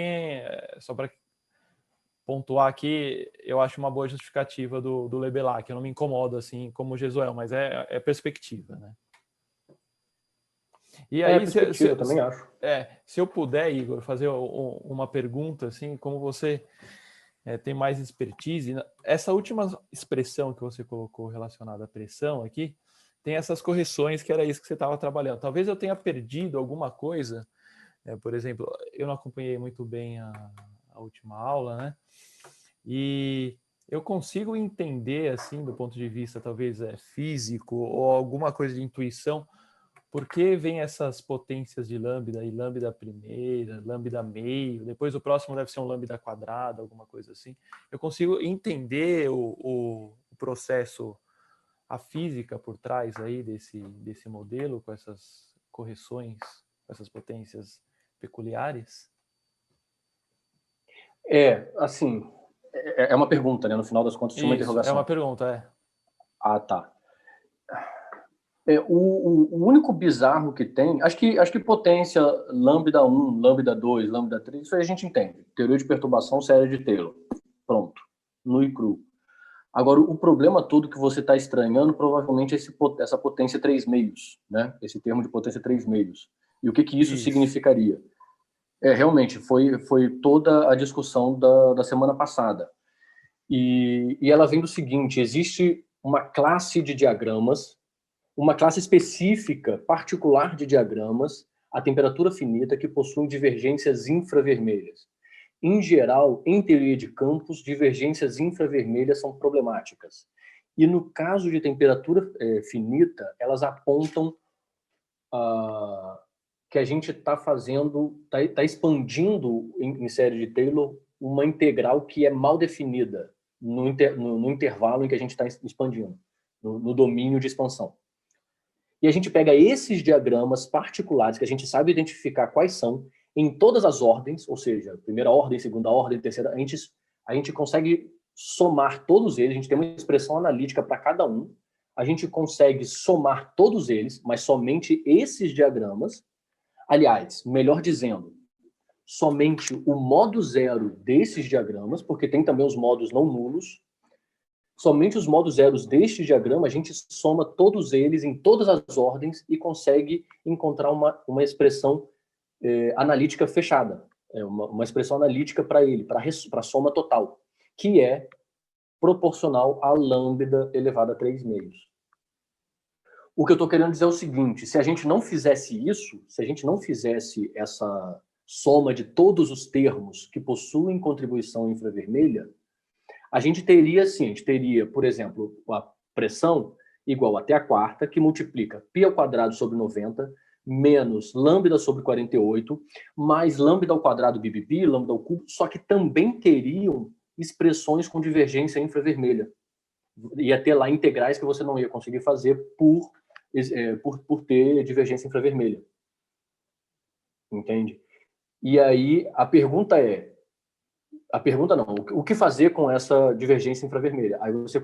só para pontuar aqui, eu acho uma boa justificativa do Lebelac. Eu não me incomodo assim como o Jesuel, mas é perspectiva, né? E aí, perspectiva, eu também acho. Se eu puder, Igor, fazer uma pergunta, assim, como você tem mais expertise, essa última expressão que você colocou relacionada à pressão aqui, tem essas correções que era isso que você estava trabalhando. Talvez eu tenha perdido alguma coisa, por exemplo, eu não acompanhei muito bem a última aula, né? E eu consigo entender, assim, do ponto de vista talvez físico ou alguma coisa de intuição, por que vem essas potências de lambda, e lambda primeira, lambda meio, depois o próximo deve ser um lambda quadrado, alguma coisa assim. Eu consigo entender o processo, a física por trás aí desse modelo, com essas correções, com essas potências peculiares? Assim, é uma pergunta, né? No final das contas, tinha uma interrogação. É uma pergunta, Ah, tá. O único bizarro que tem, acho que potência lambda 1, lambda 2, lambda 3, isso aí a gente entende. Teoria de perturbação, série de Taylor. Pronto. Nu e cru. Agora, o problema todo que você está estranhando provavelmente é essa potência 3 meios, né? Esse termo de potência 3 meios. E o que isso significaria? Realmente, foi toda a discussão da semana passada. E ela vem do seguinte: existe uma classe de diagramas uma classe específica, particular de diagramas a temperatura finita que possuem divergências infravermelhas. Em geral, em teoria de campos, divergências infravermelhas são problemáticas. E no caso de temperatura finita, elas apontam que a gente está fazendo, está expandindo em série de Taylor uma integral que é mal definida no intervalo em que a gente está expandindo, no domínio de expansão. E a gente pega esses diagramas particulares, que a gente sabe identificar quais são, em todas as ordens, ou seja, primeira ordem, segunda ordem, terceira, a gente consegue somar todos eles, a gente tem uma expressão analítica para cada um, a gente consegue somar todos eles, mas somente esses diagramas. Aliás, melhor dizendo, somente o modo zero desses diagramas, porque tem também os modos não nulos, somente os modos zeros deste diagrama, a gente soma todos eles em todas as ordens e consegue encontrar uma expressão analítica fechada, uma expressão analítica para ele, para a soma total, que é proporcional a lambda elevado a 3 meios. O que eu estou querendo dizer é o seguinte, se a gente não fizesse isso, se a gente não fizesse essa soma de todos os termos que possuem contribuição infravermelha, a gente teria, por exemplo, a pressão igual a T a quarta, que multiplica π ao quadrado sobre 90, menos lambda sobre 48, mais lambda ao quadrado BBB, lambda ao cubo, só que também teriam expressões com divergência infravermelha. Ia ter lá integrais que você não ia conseguir fazer por ter divergência infravermelha. Entende? E aí a pergunta não, o que fazer com essa divergência infravermelha? Aí você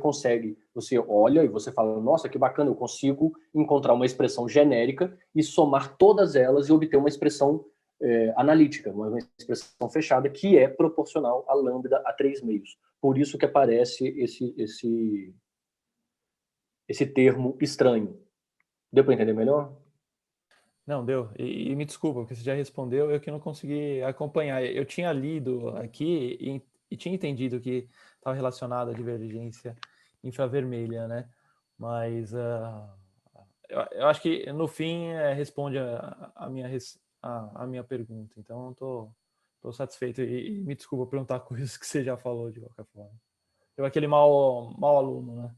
olha e você fala, nossa, que bacana, eu consigo encontrar uma expressão genérica e somar todas elas e obter uma expressão analítica, uma expressão fechada que é proporcional a lambda a 3 meios. Por isso que aparece esse termo estranho. Deu para entender melhor? Não, deu. E me desculpa, porque você já respondeu, eu que não consegui acompanhar. Eu tinha lido aqui e tinha entendido que estava relacionado à divergência infravermelha, né? Mas eu acho que no fim responde a minha pergunta. Então, estou satisfeito e me desculpa perguntar coisas que você já falou de qualquer forma. Eu aquele mau aluno, né?